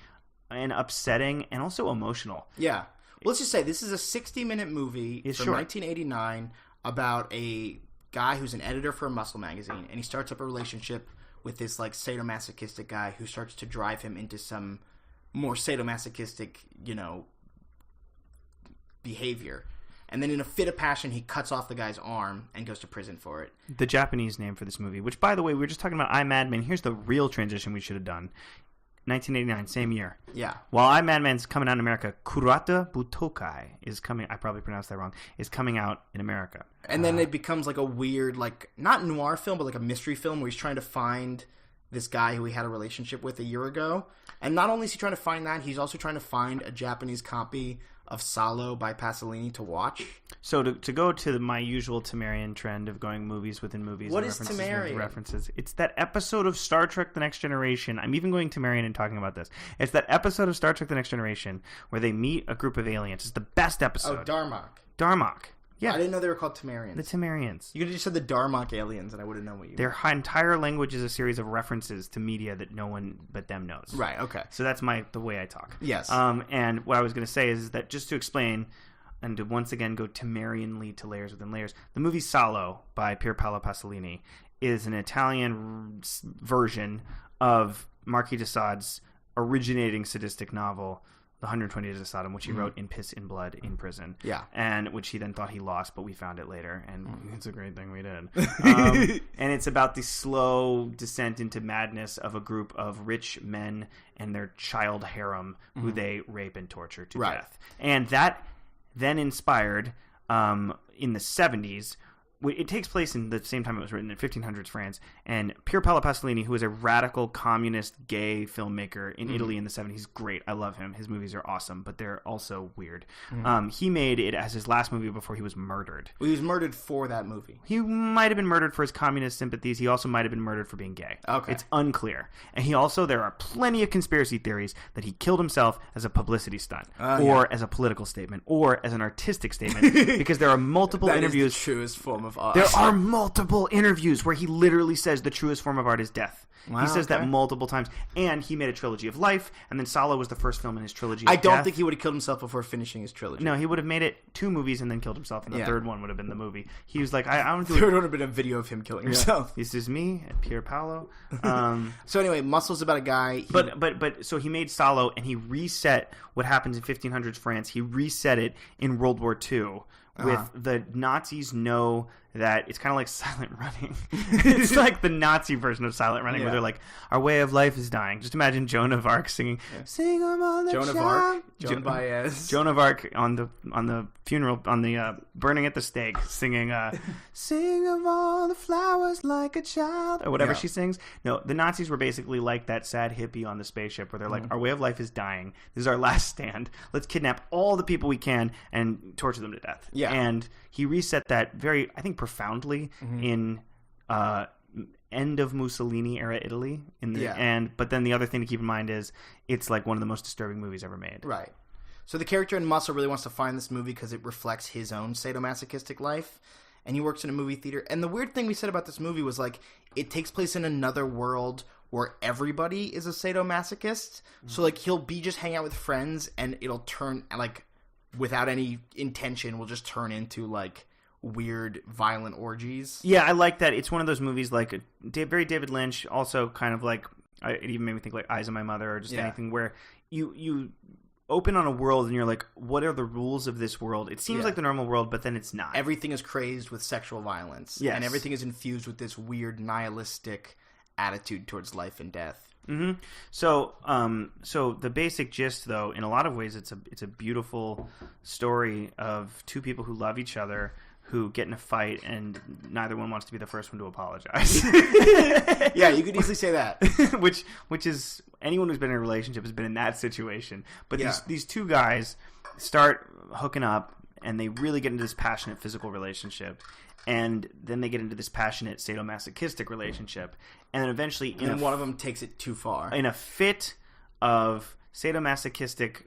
upsetting and also emotional. Yeah. Let's just say this is a 60-minute movie from 1989 about a guy who's an editor for a muscle magazine, and he starts up a relationship with this sadomasochistic guy who starts to drive him into some more sadomasochistic, behavior. And then in a fit of passion, he cuts off the guy's arm and goes to prison for it. The Japanese name for this movie, which, by the way, we were just talking about Madman. Here's the real transition we should have done. 1989, same year. Yeah. While Madman's coming out in America, Kurata Butokai is coming... I probably pronounced that wrong. Is coming out in America. And then it becomes a weird, not noir film, but a mystery film where he's trying to find this guy who he had a relationship with a year ago. And not only is he trying to find that, he's also trying to find a Japanese copy of Salo by Pasolini to watch. So to go to my usual Temerian trend of going movies within movies. What and is references Temerian? within references. It's that episode of Star Trek The Next Generation. I'm even going Temerian and talking about this. It's that episode of Star Trek The Next Generation where they meet a group of aliens. It's the best episode. Oh, Darmok. Darmok. Yeah. I didn't know they were called Temerians. The Temerians. You could have just said the Darmok aliens and I would have known what you Their entire language is a series of references to media that no one but them knows. Right, okay. So that's the way I talk. Yes. And what I was going to say is that just to explain, and to once again go Temerianly to layers within layers, the movie Salo by Pier Paolo Pasolini is an Italian version of Marquis de Sade's originating sadistic novel, The 120 Days of Sodom, which he wrote in Piss and Blood in prison. Yeah. And which he then thought he lost, but we found it later, and it's a great thing we did. And it's about the slow descent into madness of a group of rich men and their child harem who they rape and torture to death. And that then inspired, in the 70s, it takes place in the same time it was written, in 1500s France, and Pier Paolo Pasolini, who is a radical communist gay filmmaker in Italy in the 70s, he's great. I love him. His movies are awesome, but they're also weird. He made it as his last movie before he was murdered. Well, he was murdered for that movie. He might have been murdered for his communist sympathies. He also might have been murdered for being gay. Okay. It's unclear. And there are plenty of conspiracy theories that he killed himself as a publicity stunt, or as a political statement, or as an artistic statement, because there are multiple interviews. That is the truest form of art. There are multiple interviews where he literally says the truest form of art is death. Wow, he says that multiple times. And he made a trilogy of life, and then Salo was the first film in his trilogy of I don't death. think he would have killed himself before finishing his trilogy. No, he would have made it 2 movies and then killed himself, and the third one would have been the movie. He was like, I don't do it. The third would have been a video of him killing himself. This is me at Pier Paolo. So anyway, Muscle's about a guy. But so he made Salo, and he reset what happens in 1500s France. He reset it in World War II. With the Nazis know that it's kind of like Silent Running. It's like the Nazi version of Silent Running, where they're like, our way of life is dying. Just imagine Joan of Arc singing, "Sing 'em on the Joan of Arc, Joan Baez, Joan of Arc on the funeral, on the burning at the stake, singing, "Sing of all the flowers like a child," or whatever she sings. No, the Nazis were basically like that sad hippie on the spaceship, where they're like, our way of life is dying. This is our last stand. Let's kidnap all the people we can and torture them to death. Yeah. And he reset that very, I think, profoundly in end of Mussolini era Italy. But then the other thing to keep in mind is it's like one of the most disturbing movies ever made. Right. So the character in Muscle really wants to find this movie because it reflects his own sadomasochistic life, and he works in a movie theater. And the weird thing we said about this movie was like it takes place in another world where everybody is a sadomasochist. So like he'll be just hang out with friends, and it'll turn like, without any intention, will just turn into like weird violent orgies. Yeah, I like that. It's one of those movies like very David Lynch, also kind of like, it even made me think like Eyes of My Mother, or just anything where you open on a world and you're like, what are the rules of this world? It seems like the normal world, but then it's not. Everything is crazed with sexual violence. Yes. And everything is infused with this weird nihilistic attitude towards life and death. Mm-hmm. So the basic gist, though, in a lot of ways, it's a beautiful story of 2 people who love each other, who get in a fight, and neither one wants to be the first one to apologize. Yeah, you could easily say that. which is, anyone who's been in a relationship has been in that situation. But these 2 guys start hooking up, and they really get into this passionate physical relationship. And then they get into this passionate sadomasochistic relationship. And then eventually... And one of them takes it too far. In a fit of sadomasochistic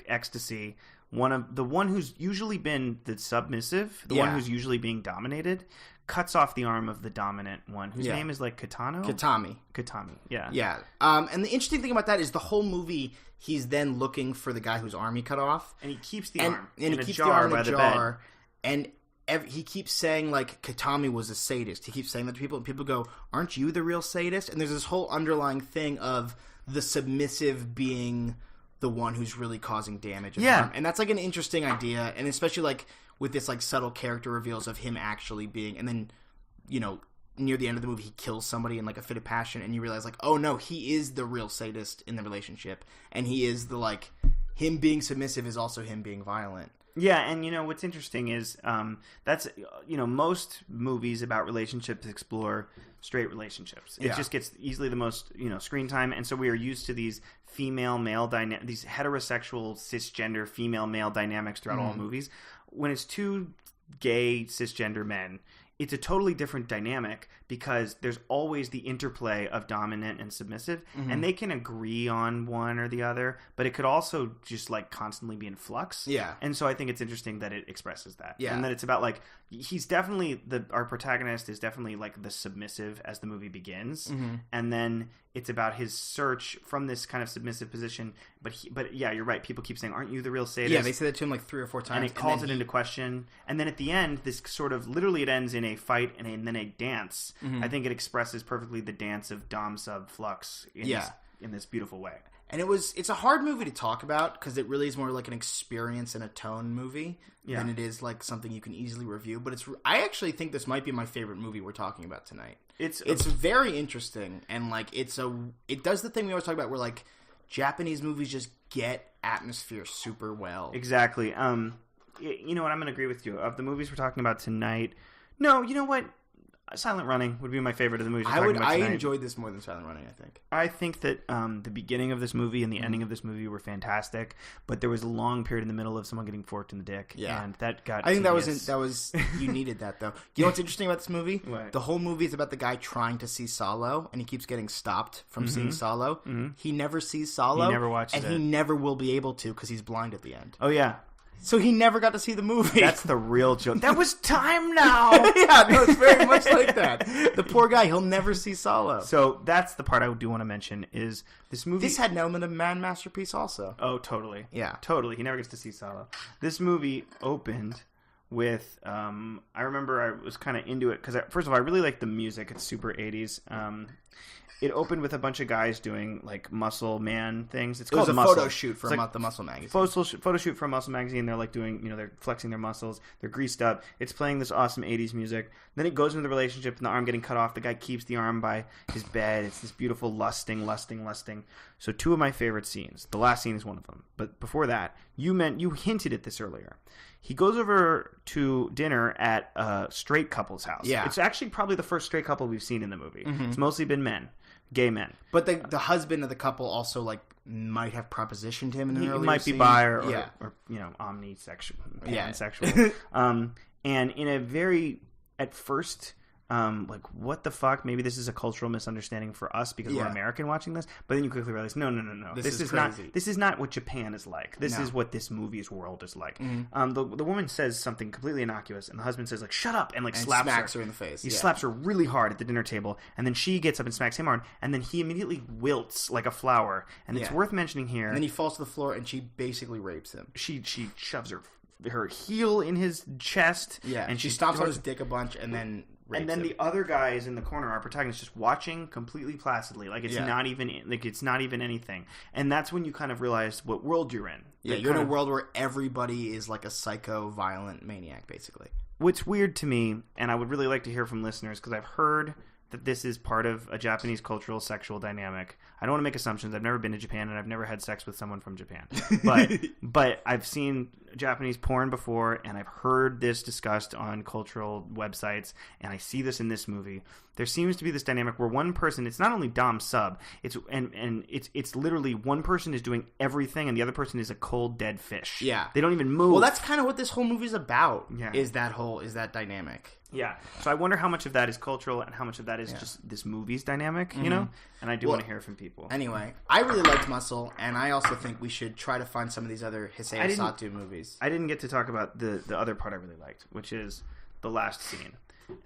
ecstasy, the one who's usually been the submissive, the one who's usually being dominated, cuts off the arm of the dominant one, whose name is like Katami, yeah. Yeah. And the interesting thing about that is the whole movie, he's then looking for the guy whose arm he cut off. And he keeps the arm in a jar jar by the bed. And he keeps saying, like, Katami was a sadist. He keeps saying that to people, and people go, aren't you the real sadist? And there's this whole underlying thing of the submissive being the one who's really causing damage. Yeah. And that's, like, an interesting idea, and especially, like, with this, like, subtle character reveals of him actually being, and then, you know, near the end of the movie, he kills somebody in, like, a fit of passion, and you realize, like, oh, no, he is the real sadist in the relationship, and he is the, like, him being submissive is also him being violent. Yeah, and what's interesting is that's most movies about relationships explore straight relationships. It just gets easily the most screen time, and so we are used to these female-male these heterosexual cisgender female-male dynamics throughout all movies. When it's two gay cisgender men, it's a totally different dynamic because there's always the interplay of dominant and submissive, and they can agree on one or the other, but it could also just like constantly be in flux. Yeah. And so I think it's interesting that it expresses that. Yeah. And that it's about like, he's definitely, our protagonist is definitely like the submissive as the movie begins. And then it's about his search from this kind of submissive position. But yeah, you're right. People keep saying, aren't you the real sadist? Yeah, they say that to him like 3 or 4 times. And it calls it into question. And then at the end, this sort of, literally it ends in a fight and then a dance. I think it expresses perfectly the dance of Dom sub flux in this beautiful way. And it's a hard movie to talk about because it really is more like an experience and a tone movie than it is like something you can easily review. But I actually think this might be my favorite movie we're talking about tonight. It's very interesting, and like it does the thing we always talk about where like Japanese movies just get atmosphere super well. Exactly. You know what? I'm going to agree with you. Of the movies we're talking about tonight, no, you know what? Silent Running would be my favorite of the movies we're talking about tonight. I enjoyed this more than Silent Running, I think. I think that the beginning of this movie and the ending of this movie were fantastic, but there was a long period in the middle of someone getting forked in the dick, and that got I think tedious. that was you needed that, though. You know what's interesting about this movie? What? The whole movie is about the guy trying to see Salo, and he keeps getting stopped from seeing Salo. He never sees Salo. He never watches it. And he never will be able to because he's blind at the end. Oh, yeah. So he never got to see the movie. That's the real joke. That was time now! Yeah, no, it's very much like that. The poor guy, he'll never see Salo. So that's the part I do want to mention is this movie... This had an element of man masterpiece also. Oh, totally. Yeah. Totally. He never gets to see Salo. This movie opened with... I remember I was kind of into it because, first of all, I really like the music. It's super 80s. It opened with a bunch of guys doing like muscle man things. It was a Muscle. photo shoot for the Muscle magazine. Photo shoot for Muscle magazine. They're like doing, they're flexing their muscles. They're greased up. It's playing this awesome 80s music. Then it goes into the relationship and the arm getting cut off. The guy keeps the arm by his bed. It's this beautiful lusting. So 2 of my favorite scenes. The last scene is one of them. But before that, you hinted at this earlier. He goes over to dinner at a straight couple's house. Yeah. It's actually probably the first straight couple we've seen in the movie. It's mostly been men. Gay men. But the husband of the couple also like might have propositioned him in an earlier might be scene. bi or omnisexual, pansexual. And in a very, at first, like, what the fuck? Maybe this is a cultural misunderstanding for us because we're American watching this. But then you quickly realize, no. This is not what Japan is like. This is what this movie's world is like. The woman says something completely innocuous, and the husband says, like, shut up, and smacks her in the face. He slaps her really hard at the dinner table, and then she gets up and smacks him hard, and then he immediately wilts like a flower. And it's worth mentioning here. And then he falls to the floor, and she basically rapes him. She shoves her heel in his chest. Yeah, and she stomps on his dick a bunch, and then rapes him. The other guys in the corner, our protagonist, just watching completely placidly, like it's not even anything. And that's when you kind of realize what world you're in. Yeah, you're in a world where everybody is like a psycho, violent maniac, basically. What's weird to me, and I would really like to hear from listeners, because I've heard that this is part of a Japanese cultural sexual dynamic. I don't want to make assumptions. I've never been to Japan, and I've never had sex with someone from Japan. But I've seen Japanese porn before, and I've heard this discussed on cultural websites, and I see this in this movie. There seems to be this dynamic where one person, it's not only dom sub, it's literally one person is doing everything, and the other person is a cold dead fish. Yeah, they don't even move. Well, that's kind of what this whole movie's about. Yeah. is that dynamic. Yeah, so I wonder how much of that is cultural and how much of that is just this movie's dynamic, you know? And I do want to hear from people. Anyway, I really liked Muscle, and I also think we should try to find some of these other Hisao Sato movies. I didn't get to talk about the other part I really liked, which is the last scene.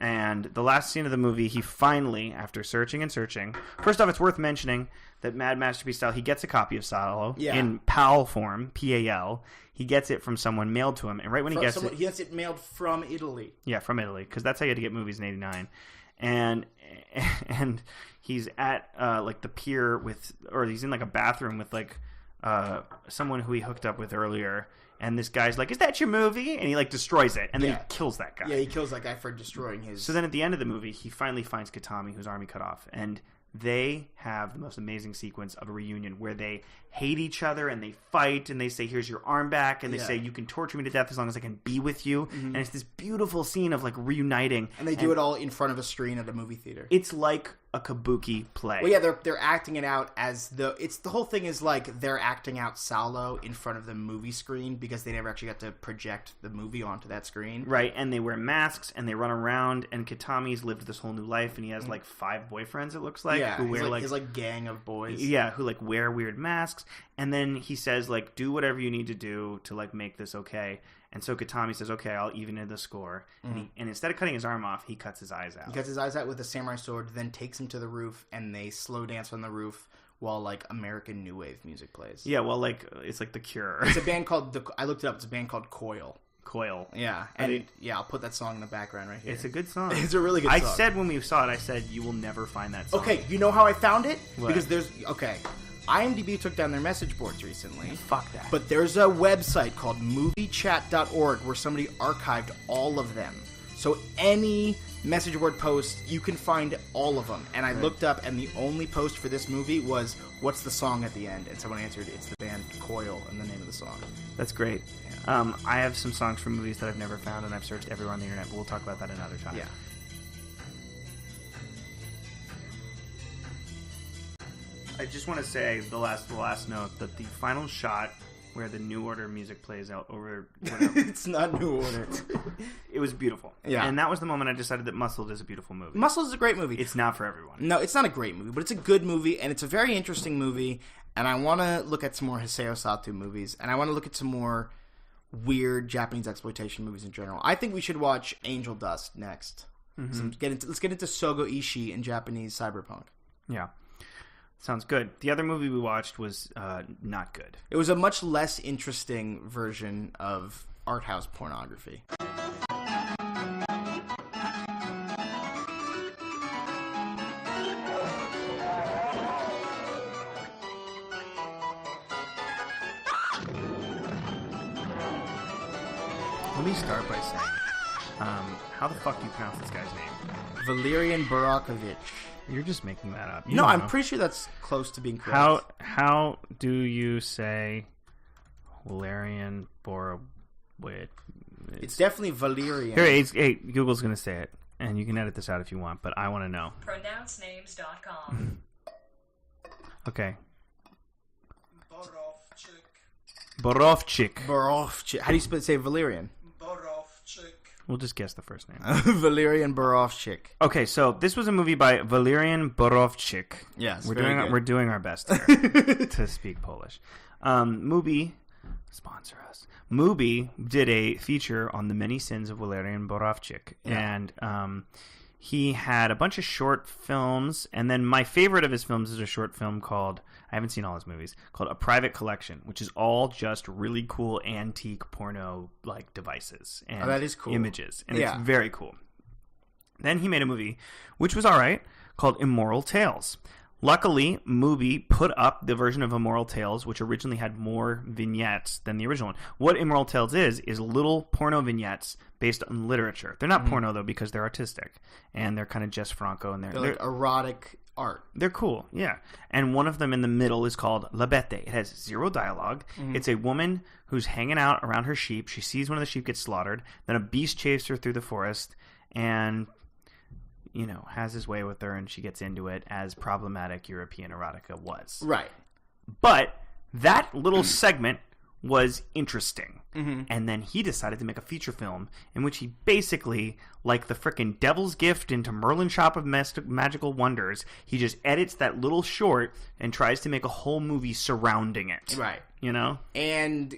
And the last scene of the movie, he finally, after searching and searching... First off, it's worth mentioning that Mad Masterpiece style, he gets a copy of Salo in PAL form, P-A-L. He gets it from someone mailed to him, and right when he gets it... He gets it mailed from Italy. Yeah, from Italy, because that's how you had to get movies in 89. And he's at, like, the pier with... Or he's in, like, a bathroom with, like, someone who he hooked up with earlier... And this guy's like, is that your movie? And he, like, destroys it. And then he kills that guy. Yeah, he kills that guy for destroying his... So then at the end of the movie, he finally finds Katami, whose arm he cut off. And they have the most amazing sequence of a reunion where they hate each other and they fight and they say, here's your arm back, and they say, you can torture me to death as long as I can be with you. And it's this beautiful scene of like reuniting. And they do it all in front of a screen at a movie theater. It's like a kabuki play. Well, yeah, they're acting it out as the whole thing is like they're acting out Salo in front of the movie screen because they never actually got to project the movie onto that screen. Right, and they wear masks and they run around, and Kitami's lived this whole new life, and he has like 5 boyfriends, it looks like, who wear his gang of boys. Yeah, who like wear weird masks, and then he says like, do whatever you need to do to like make this okay. And so Kitami says, okay, I'll even in the score. And instead of cutting his arm off, he cuts his eyes out. He cuts his eyes out with a samurai sword, then takes him to the roof, and they slow dance on the roof while, like, American New Wave music plays. Yeah, well, like, it's like The Cure. It's a band called, I looked it up, it's a band called Coil. Yeah. And I'll put that song in the background right here. It's a good song. It's a really good song. I said when we saw it, I said, you will never find that song. Okay, you know how I found it? What? Because IMDb took down their message boards recently. Fuck that. But there's a website called moviechat.org where somebody archived all of them. So any message board post, you can find all of them. And I looked up, and the only post for this movie was, what's the song at the end? And someone answered, it's the band Coil, and the name of the song. That's great. Yeah. I have some songs from movies that I've never found, and I've searched everywhere on the internet, but we'll talk about that another time. Yeah. I just want to say the last note that the final shot where the New Order music plays out over it's not New Order. It was beautiful. Yeah. And that was the moment I decided that Muscled is a beautiful movie. Muscled is a great movie. It's not for everyone. No, it's not a great movie, but it's a good movie, and it's a very interesting movie, and I want to look at some more Hayao Sato movies, and I want to look at some more weird Japanese exploitation movies in general. I think we should watch Angel Dust next. Let's get into Sogo Ishii and Japanese cyberpunk. Yeah. Sounds good. The other movie we watched was not good. It was a much less interesting version of art house pornography. Let me start by saying, how the fuck do you pronounce this guy's name? Valerian Barakovich. You're just making that up. No, I'm pretty sure that's close to being correct. How do you say Valerian Borowitz? It's definitely Valerian. Hey, Google's going to say it, and you can edit this out if you want, but I want to know. Pronouncenames.com. Okay. Borovchik. Borovchik. How do you say Valerian? Borovchik. We'll just guess the first name. Valerian Borovchik. Okay, so this was a movie by Valerian Borovchik. Yes, we're doing our best here to speak Polish. Mubi, sponsor us. Mubi did a feature on the many sins of Valerian Borovchik, and he had a bunch of short films, and then my favorite of his films is a short film called, I haven't seen all his movies, called A Private Collection, which is all just really cool antique porno like devices and that is cool. Images, and it's very cool. Then he made a movie, which was all right, called Immoral Tales. Luckily, Mubi put up the version of Immoral Tales, which originally had more vignettes than the original one. What Immoral Tales is little porno vignettes based on literature. They're not porno, though, because they're artistic. And they're kind of Jess Franco. And they're like erotic art. They're cool, yeah. And one of them in the middle is called La Bête. It has 0 dialogue. It's a woman who's hanging out around her sheep. She sees one of the sheep get slaughtered. Then a beast chases her through the forest. And has his way with her, and she gets into it, as problematic European erotica was. Right. But that little segment was interesting. And then he decided to make a feature film in which he basically, like the frickin' Devil's Gift into Merlin Shop of Magical Wonders, he just edits that little short and tries to make a whole movie surrounding it. Right. And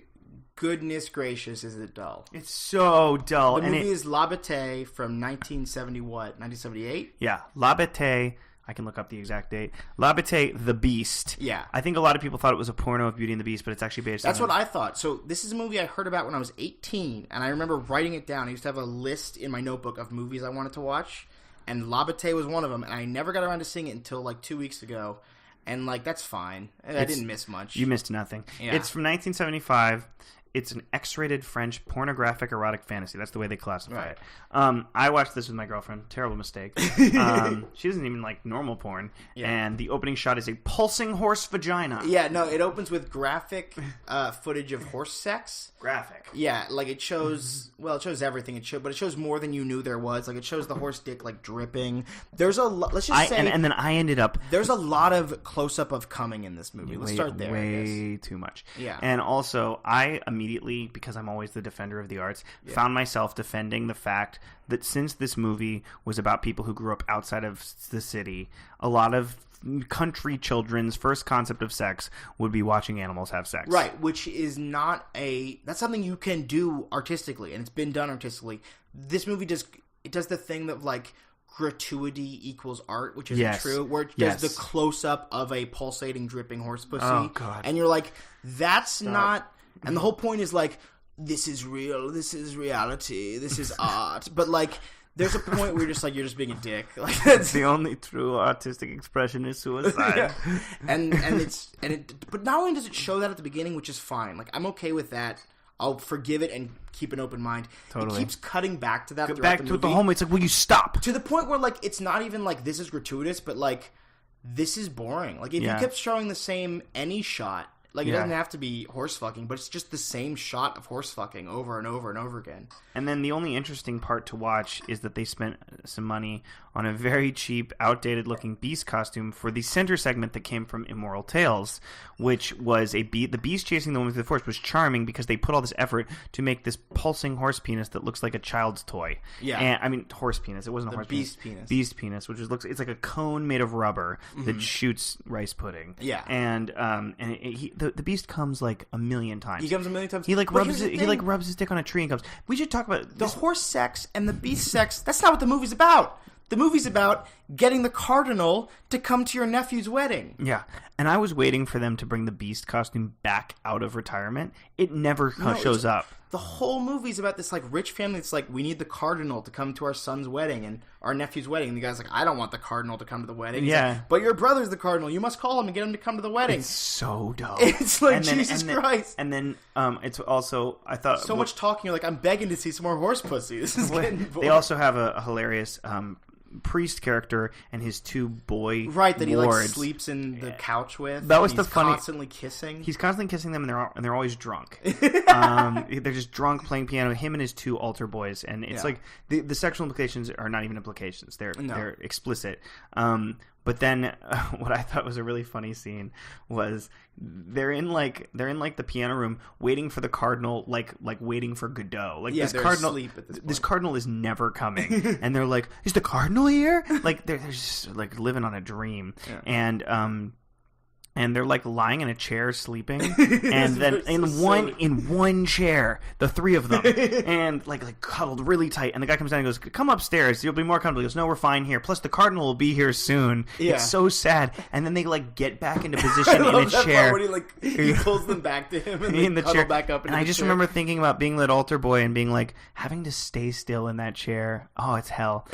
goodness gracious, is it dull. It's so dull. The movie is La Bête from 1978? Yeah, La Bête. I can look up the exact date. La Bête, The Beast. Yeah. I think a lot of people thought it was a porno of Beauty and the Beast, but it's actually based on... That's what I thought. So this is a movie I heard about when I was 18, and I remember writing it down. I used to have a list in my notebook of movies I wanted to watch, and La Bête was one of them, and I never got around to seeing it until like 2 weeks ago. And, like, that's fine. I didn't miss much. You missed nothing. Yeah. It's from 1975. it's an X-rated French pornographic erotic fantasy. That's the way they classify it. I watched this with my girlfriend. Terrible mistake. She doesn't even like normal porn. Yeah. And the opening shot is a pulsing horse vagina. Yeah, no, it opens with graphic footage of horse sex. Graphic. Yeah, like it shows. Well, it shows everything. But it shows more than you knew there was. Like it shows the horse dick like dripping. There's a lot. Let's just say. And then I ended up. There's a lot of close up of coming in this movie. Let's start there. Way too much. Yeah. And also, I immediately, because I'm always the defender of the arts, found myself defending the fact that since this movie was about people who grew up outside of the city, a lot of country children's first concept of sex would be watching animals have sex. Right, which is not that's something you can do artistically, and it's been done artistically. This movie does the thing that like gratuity equals art, which isn't true, where it does the close-up of a pulsating, dripping horse pussy. Oh, God. And you're like, that's not... And the whole point is like, this is real, this is reality, this is art. But like, there's a point where you're just like, you're just being a dick. Like that's the only true artistic expression is suicide. But not only does it show that at the beginning, which is fine. Like, I'm okay with that. I'll forgive it and keep an open mind. Totally. It keeps cutting back to that throughout back the to movie. the home. It's like, will you stop? To the point where, like, it's not even like this is gratuitous, but like this is boring. Like, if you kept showing the same any shot, like it doesn't have to be horse fucking, but it's just the same shot of horse fucking over and over and over again. And then the only interesting part to watch is that they spent some money on a very cheap, outdated-looking Beast costume for the center segment that came from Immoral Tales, which was the Beast chasing the woman through the forest was charming because they put all this effort to make this pulsing horse penis that looks like a child's toy. Yeah. And, I mean, horse penis. It wasn't a horse Beast penis. Beast penis, which it's like a cone made of rubber that shoots rice pudding. Yeah. And the Beast comes like a million times. He comes a million times. He rubs his dick on a tree and comes. We should talk about the horse sex and the beast sex. That's not what the movie's about. The movie's about getting the cardinal to come to your nephew's wedding. Yeah, and I was waiting for them to bring the Beast costume back out of retirement. It never shows up. The whole movie's about this like rich family that's like, we need the cardinal to come to our son's wedding and our nephew's wedding. And the guy's like, I don't want the cardinal to come to the wedding. He's like, but your brother's the cardinal. You must call him and get him to come to the wedding. It's so dumb. It's like, Jesus Christ. And then it's also, I thought... So much talking. You're like, I'm begging to see some more horse pussy. This is getting boring. They also have a hilarious... priest character and his two boy that he like wards. Sleeps in the couch with. That was the funny. Constantly kissing. He's constantly kissing them, and they're always drunk. They're just drunk playing piano. Him and his two altar boys, and it's like the sexual implications are not even implications. They're explicit. But then what I thought was a really funny scene was they're in the piano room waiting for the cardinal, like waiting for Godot. Like this cardinal, asleep at this cardinal is never coming, and they're like, "Is the cardinal here?" Like they're just like living on a dream, and they're like lying in a chair sleeping, and then in one chair, the three of them, and like cuddled really tight. And the guy comes down and goes, "Come upstairs, you'll be more comfortable." He goes, "No, we're fine here. Plus the cardinal will be here soon." Yeah. It's so sad. And then they like get back into position in a chair. He pulls them back to him and in they the cuddle chair. back up. And I just remember thinking about being that altar boy and being like, having to stay still in that chair. Oh, it's hell.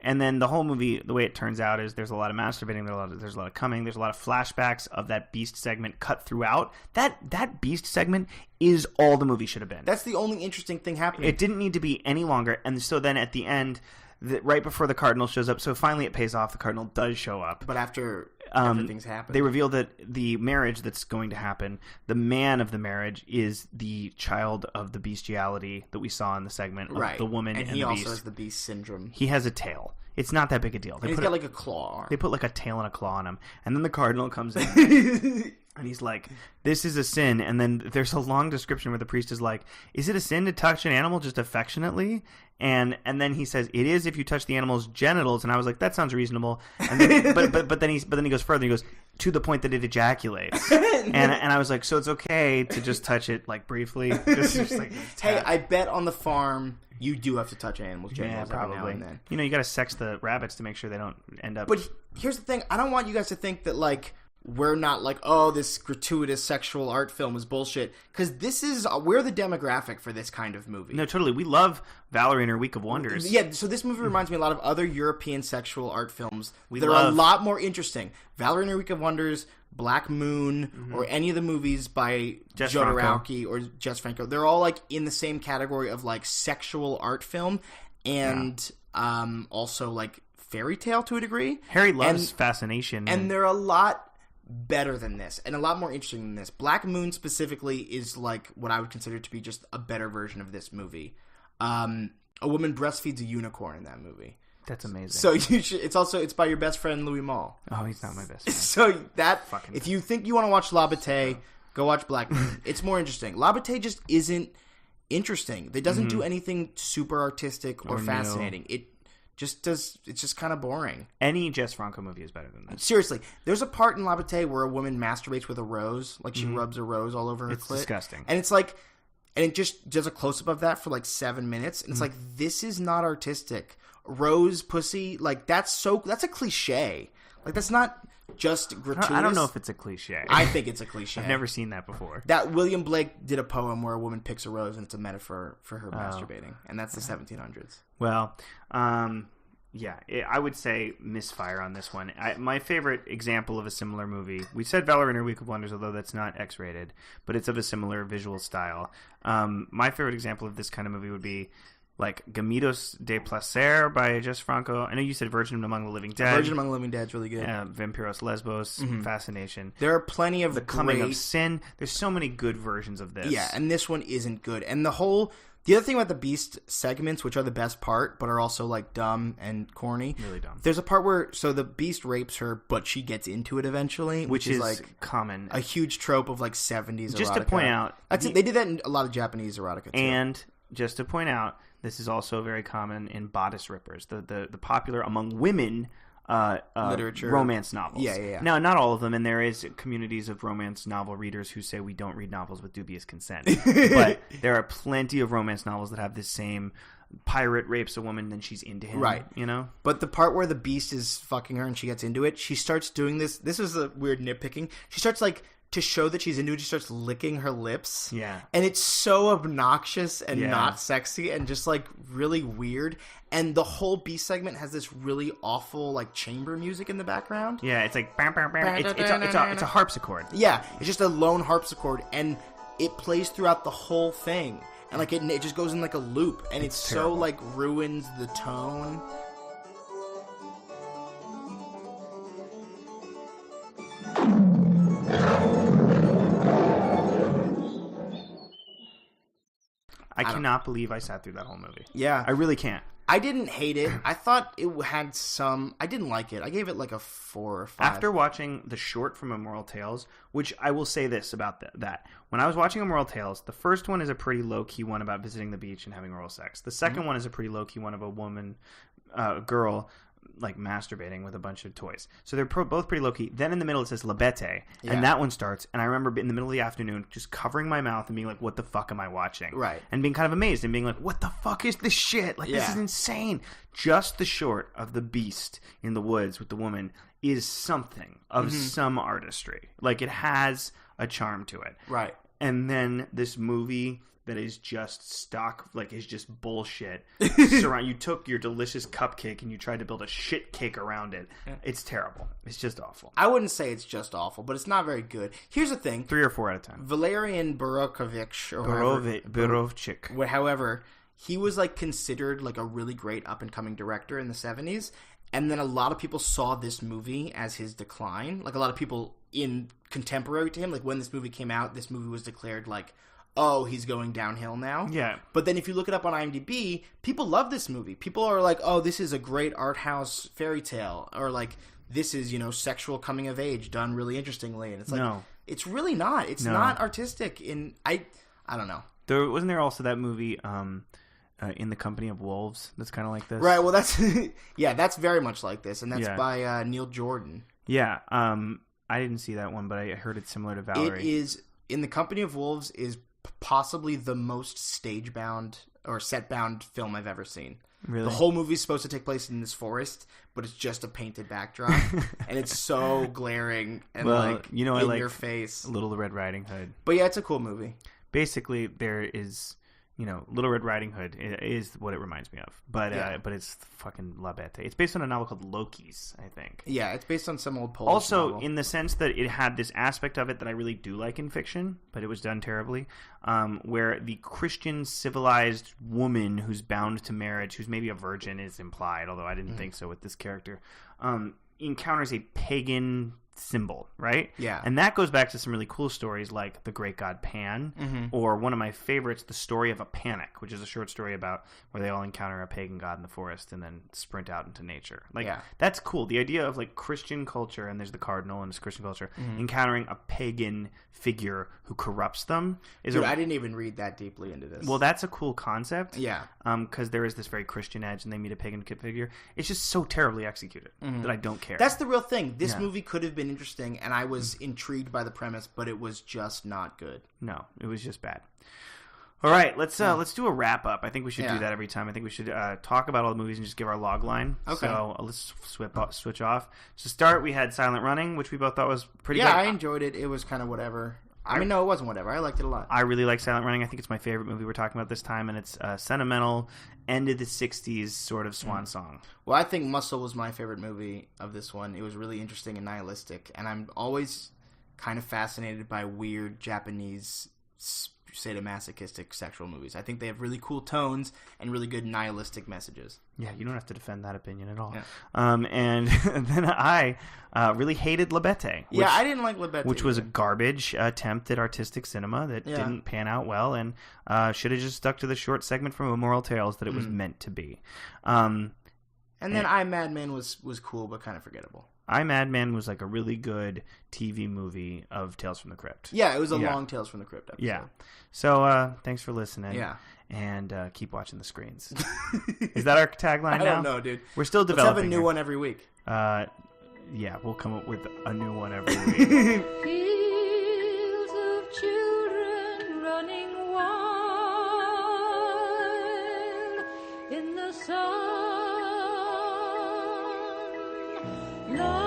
And then the whole movie, the way it turns out is there's a lot of masturbating, there's a lot of coming, there's a lot of flashbacks of that Beast segment cut throughout. That Beast segment is all the movie should have been. That's the only interesting thing happening. It didn't need to be any longer. And so then at the end, right before the cardinal shows up, so finally it pays off, the cardinal does show up. But after everything's happened, they reveal that the marriage that's going to happen, the man of the marriage is the child of the bestiality that we saw in the segment of the woman and the beast. And he also has the beast syndrome. He has a tail. It's not that big a deal. He's got like a claw. They put like a tail and a claw on him. And then the cardinal comes in and he's like, "This is a sin." And then there's a long description where the priest is like, "Is it a sin to touch an animal just affectionately?" And then he says, "It is if you touch the animal's genitals." And I was like, that sounds reasonable. And then, but then he goes further. He goes, "To the point that it ejaculates." and I was like, so it's okay to just touch it like briefly. Just like, hey, I bet on the farm you do have to touch animals' genitals probably. every now and then. You know, you got to sex the rabbits to make sure they don't end up. But here's the thing: I don't want you guys to think that like we're not like, oh, this gratuitous sexual art film is bullshit. Because we're the demographic for this kind of movie. No, totally. We love Valerie and Her Week of Wonders. Yeah, so this movie reminds me a lot of other European sexual art films that are a lot more interesting. Valerie and Her Week of Wonders, Black Moon, or any of the movies by Jess Jodorowsky or Jess Franco, they're all like in the same category of like sexual art film and also like fairy tale to a degree. Harry loves Fascination. And they're a lot better than this and a lot more interesting than this. Black Moon specifically is like what I would consider to be just a better version of this movie. A woman breastfeeds a unicorn in that movie. That's amazing. So you should, it's by your best friend Louis Malle. Oh, he's not my best friend. So if you think you want to watch La Bête, go watch Black Moon. It's more interesting. La Bête just isn't interesting. It doesn't do anything super artistic or fascinating. It just does. It's just kind of boring. Any Jess Franco movie is better than this. Seriously, there's a part in La Bête where a woman masturbates with a rose, like she rubs a rose all over her It's clit. disgusting. And it's like, and it just does a close up of that for like 7 minutes, and it's like, this is not artistic. Rose pussy, like that's a cliche. Like that's not just gratuitous. I don't know if it's a cliche. I think it's a cliche. I've never seen that before. That William Blake did a poem where a woman picks a rose and it's a metaphor for her masturbating, and that's the 1700s. Well, yeah, I would say misfire on this one. My favorite example of a similar movie, we said Valor in Her Week of Wonders, although that's not X-rated, but it's of a similar visual style. My favorite example of this kind of movie would be like Gemidos de Placer by Jess Franco. I know you said Virgin Among the Living Dead. Virgin Among the Living Dead is really good. Vampiros Lesbos, Fascination. There are plenty of The Coming of Sin. There's so many good versions of this. Yeah, and this one isn't good. And the other thing about the Beast segments, which are the best part, but are also like dumb and corny. Really dumb. There's a part where the Beast rapes her, but she gets into it eventually, which is like common, a huge trope of like 70s. Just erotica. to point out, they did that in a lot of Japanese erotica too. And just to point out, this is also very common in bodice rippers, the popular among women literature, romance novels. Yeah. Now, not all of them, and there is communities of romance novel readers who say we don't read novels with dubious consent. But there are plenty of romance novels that have this same pirate rapes a woman, then she's into him. Right. You know? But the part where the Beast is fucking her and she gets into it, she starts doing this. This is a weird nitpicking. She starts like, to show that she's into it, she starts licking her lips. Yeah. And it's so obnoxious and not sexy and just like really weird. And the whole Beast segment has this really awful like chamber music in the background. Yeah, it's like bam, bam, bam. It's a harpsichord. Yeah, it's just a lone harpsichord, and it plays throughout the whole thing. And like it just goes in like a loop, and it's so like ruins the tone. I cannot believe I sat through that whole movie. Yeah. I really can't. I didn't hate it. I thought it had some... I didn't like it. I gave it like a 4 or 5. After watching the short from Immoral Tales, which I will say this about that. When I was watching Immoral Tales, the first one is a pretty low-key one about visiting the beach and having oral sex. The second one is a pretty low-key one of a woman, girl... like masturbating with a bunch of toys. So they're both pretty low-key. Then in the middle it says La Bête, and that one starts, and I remember in the middle of the afternoon just covering my mouth and being like, what the fuck am I watching? Right. And being kind of amazed and being like, what the fuck is this shit? Like, this is insane. Just the short of the Beast in the woods with the woman is something of some artistry. Like, it has a charm to it. Right. And then this movie... that is just stock, like, is just bullshit. You took your delicious cupcake and you tried to build a shit cake around it. Yeah. It's terrible. It's just awful. I wouldn't say it's just awful, but it's not very good. Here's the thing. 3 or 4 out of 10. Valerian Borovich, however, he was, like, considered, like, a really great up-and-coming director in the 70s, and then a lot of people saw this movie as his decline. Like, a lot of people in contemporary to him, like, when this movie came out, this movie was declared, like, oh, he's going downhill now. Yeah. But then if you look it up on IMDb, people love this movie. People are like, oh, this is a great art house fairy tale. Or like, this is, sexual coming of age done really interestingly. And it's like, it's really not. It's not artistic. I don't know. Wasn't there also that movie, In the Company of Wolves, that's kind of like this? Right, well, that's that's very much like this. And that's by Neil Jordan. Yeah. I didn't see that one, but I heard it's similar to Valerie. It is, In the Company of Wolves is possibly the most stage-bound or set-bound film I've ever seen. Really? The whole movie's supposed to take place in this forest, but it's just a painted backdrop, and it's so glaring and in your face. Little Red Riding Hood. But yeah, it's a cool movie. Basically, there is Little Red Riding Hood is what it reminds me of. But it's fucking La Bête. It's based on a novel called Loki's, I think. Yeah, it's based on some old Polish also, novel. in the sense that it had this aspect of it that I really do like in fiction, but it was done terribly, where the Christian civilized woman who's bound to marriage, who's maybe a virgin is implied, although I didn't think so with this character, encounters a pagan symbol, right? Yeah. And that goes back to some really cool stories like The Great God Pan, or one of my favorites, The Story of a Panic, which is a short story about where they all encounter a pagan god in the forest and then sprint out into nature. That's cool. The idea of Christian culture, and there's the cardinal and it's Christian culture, encountering a pagan figure who corrupts them is I didn't even read that deeply into this. Well, that's a cool concept. Yeah. Because there is this very Christian edge and they meet a pagan figure. It's just so terribly executed that I don't care. That's the real thing. This movie could have been interesting, and I was intrigued by the premise, but it was just not good. No, it was just bad. All right, let's do a wrap up. I think we should do that every time. I think we should talk about all the movies and just give our log line. Okay. So let's switch off. To start, we had Silent Running, which we both thought was pretty good. Yeah, I enjoyed it. It was kind of whatever. No, it wasn't whatever. I liked it a lot. I really like Silent Running. I think it's my favorite movie we're talking about this time, and it's sentimental, end of the 60s sort of swan song. Well, I think Muscle was my favorite movie of this one. It was really interesting and nihilistic, and I'm always kind of fascinated by weird Japanese sadomasochistic sexual movies. I think they have really cool tones and really good nihilistic messages. Yeah, you don't have to defend that opinion at all. Yeah. And then I really hated La Bête. Yeah, I didn't like La Bête. Which was a garbage attempt at artistic cinema that didn't pan out well and should have just stuck to the short segment from Immoral Tales that it was meant to be. And then I, Madman was cool but kind of forgettable. I, Madman was like a really good TV movie of Tales from the Crypt. Yeah, it was a long Tales from the Crypt episode. Yeah. So thanks for listening. Yeah. And keep watching the screens. Is that our tagline now? I don't know, dude. We're still developing. Let's have a new one every week. Yeah, we'll come up with a new one every week. Fields of children running wild in the sun. Love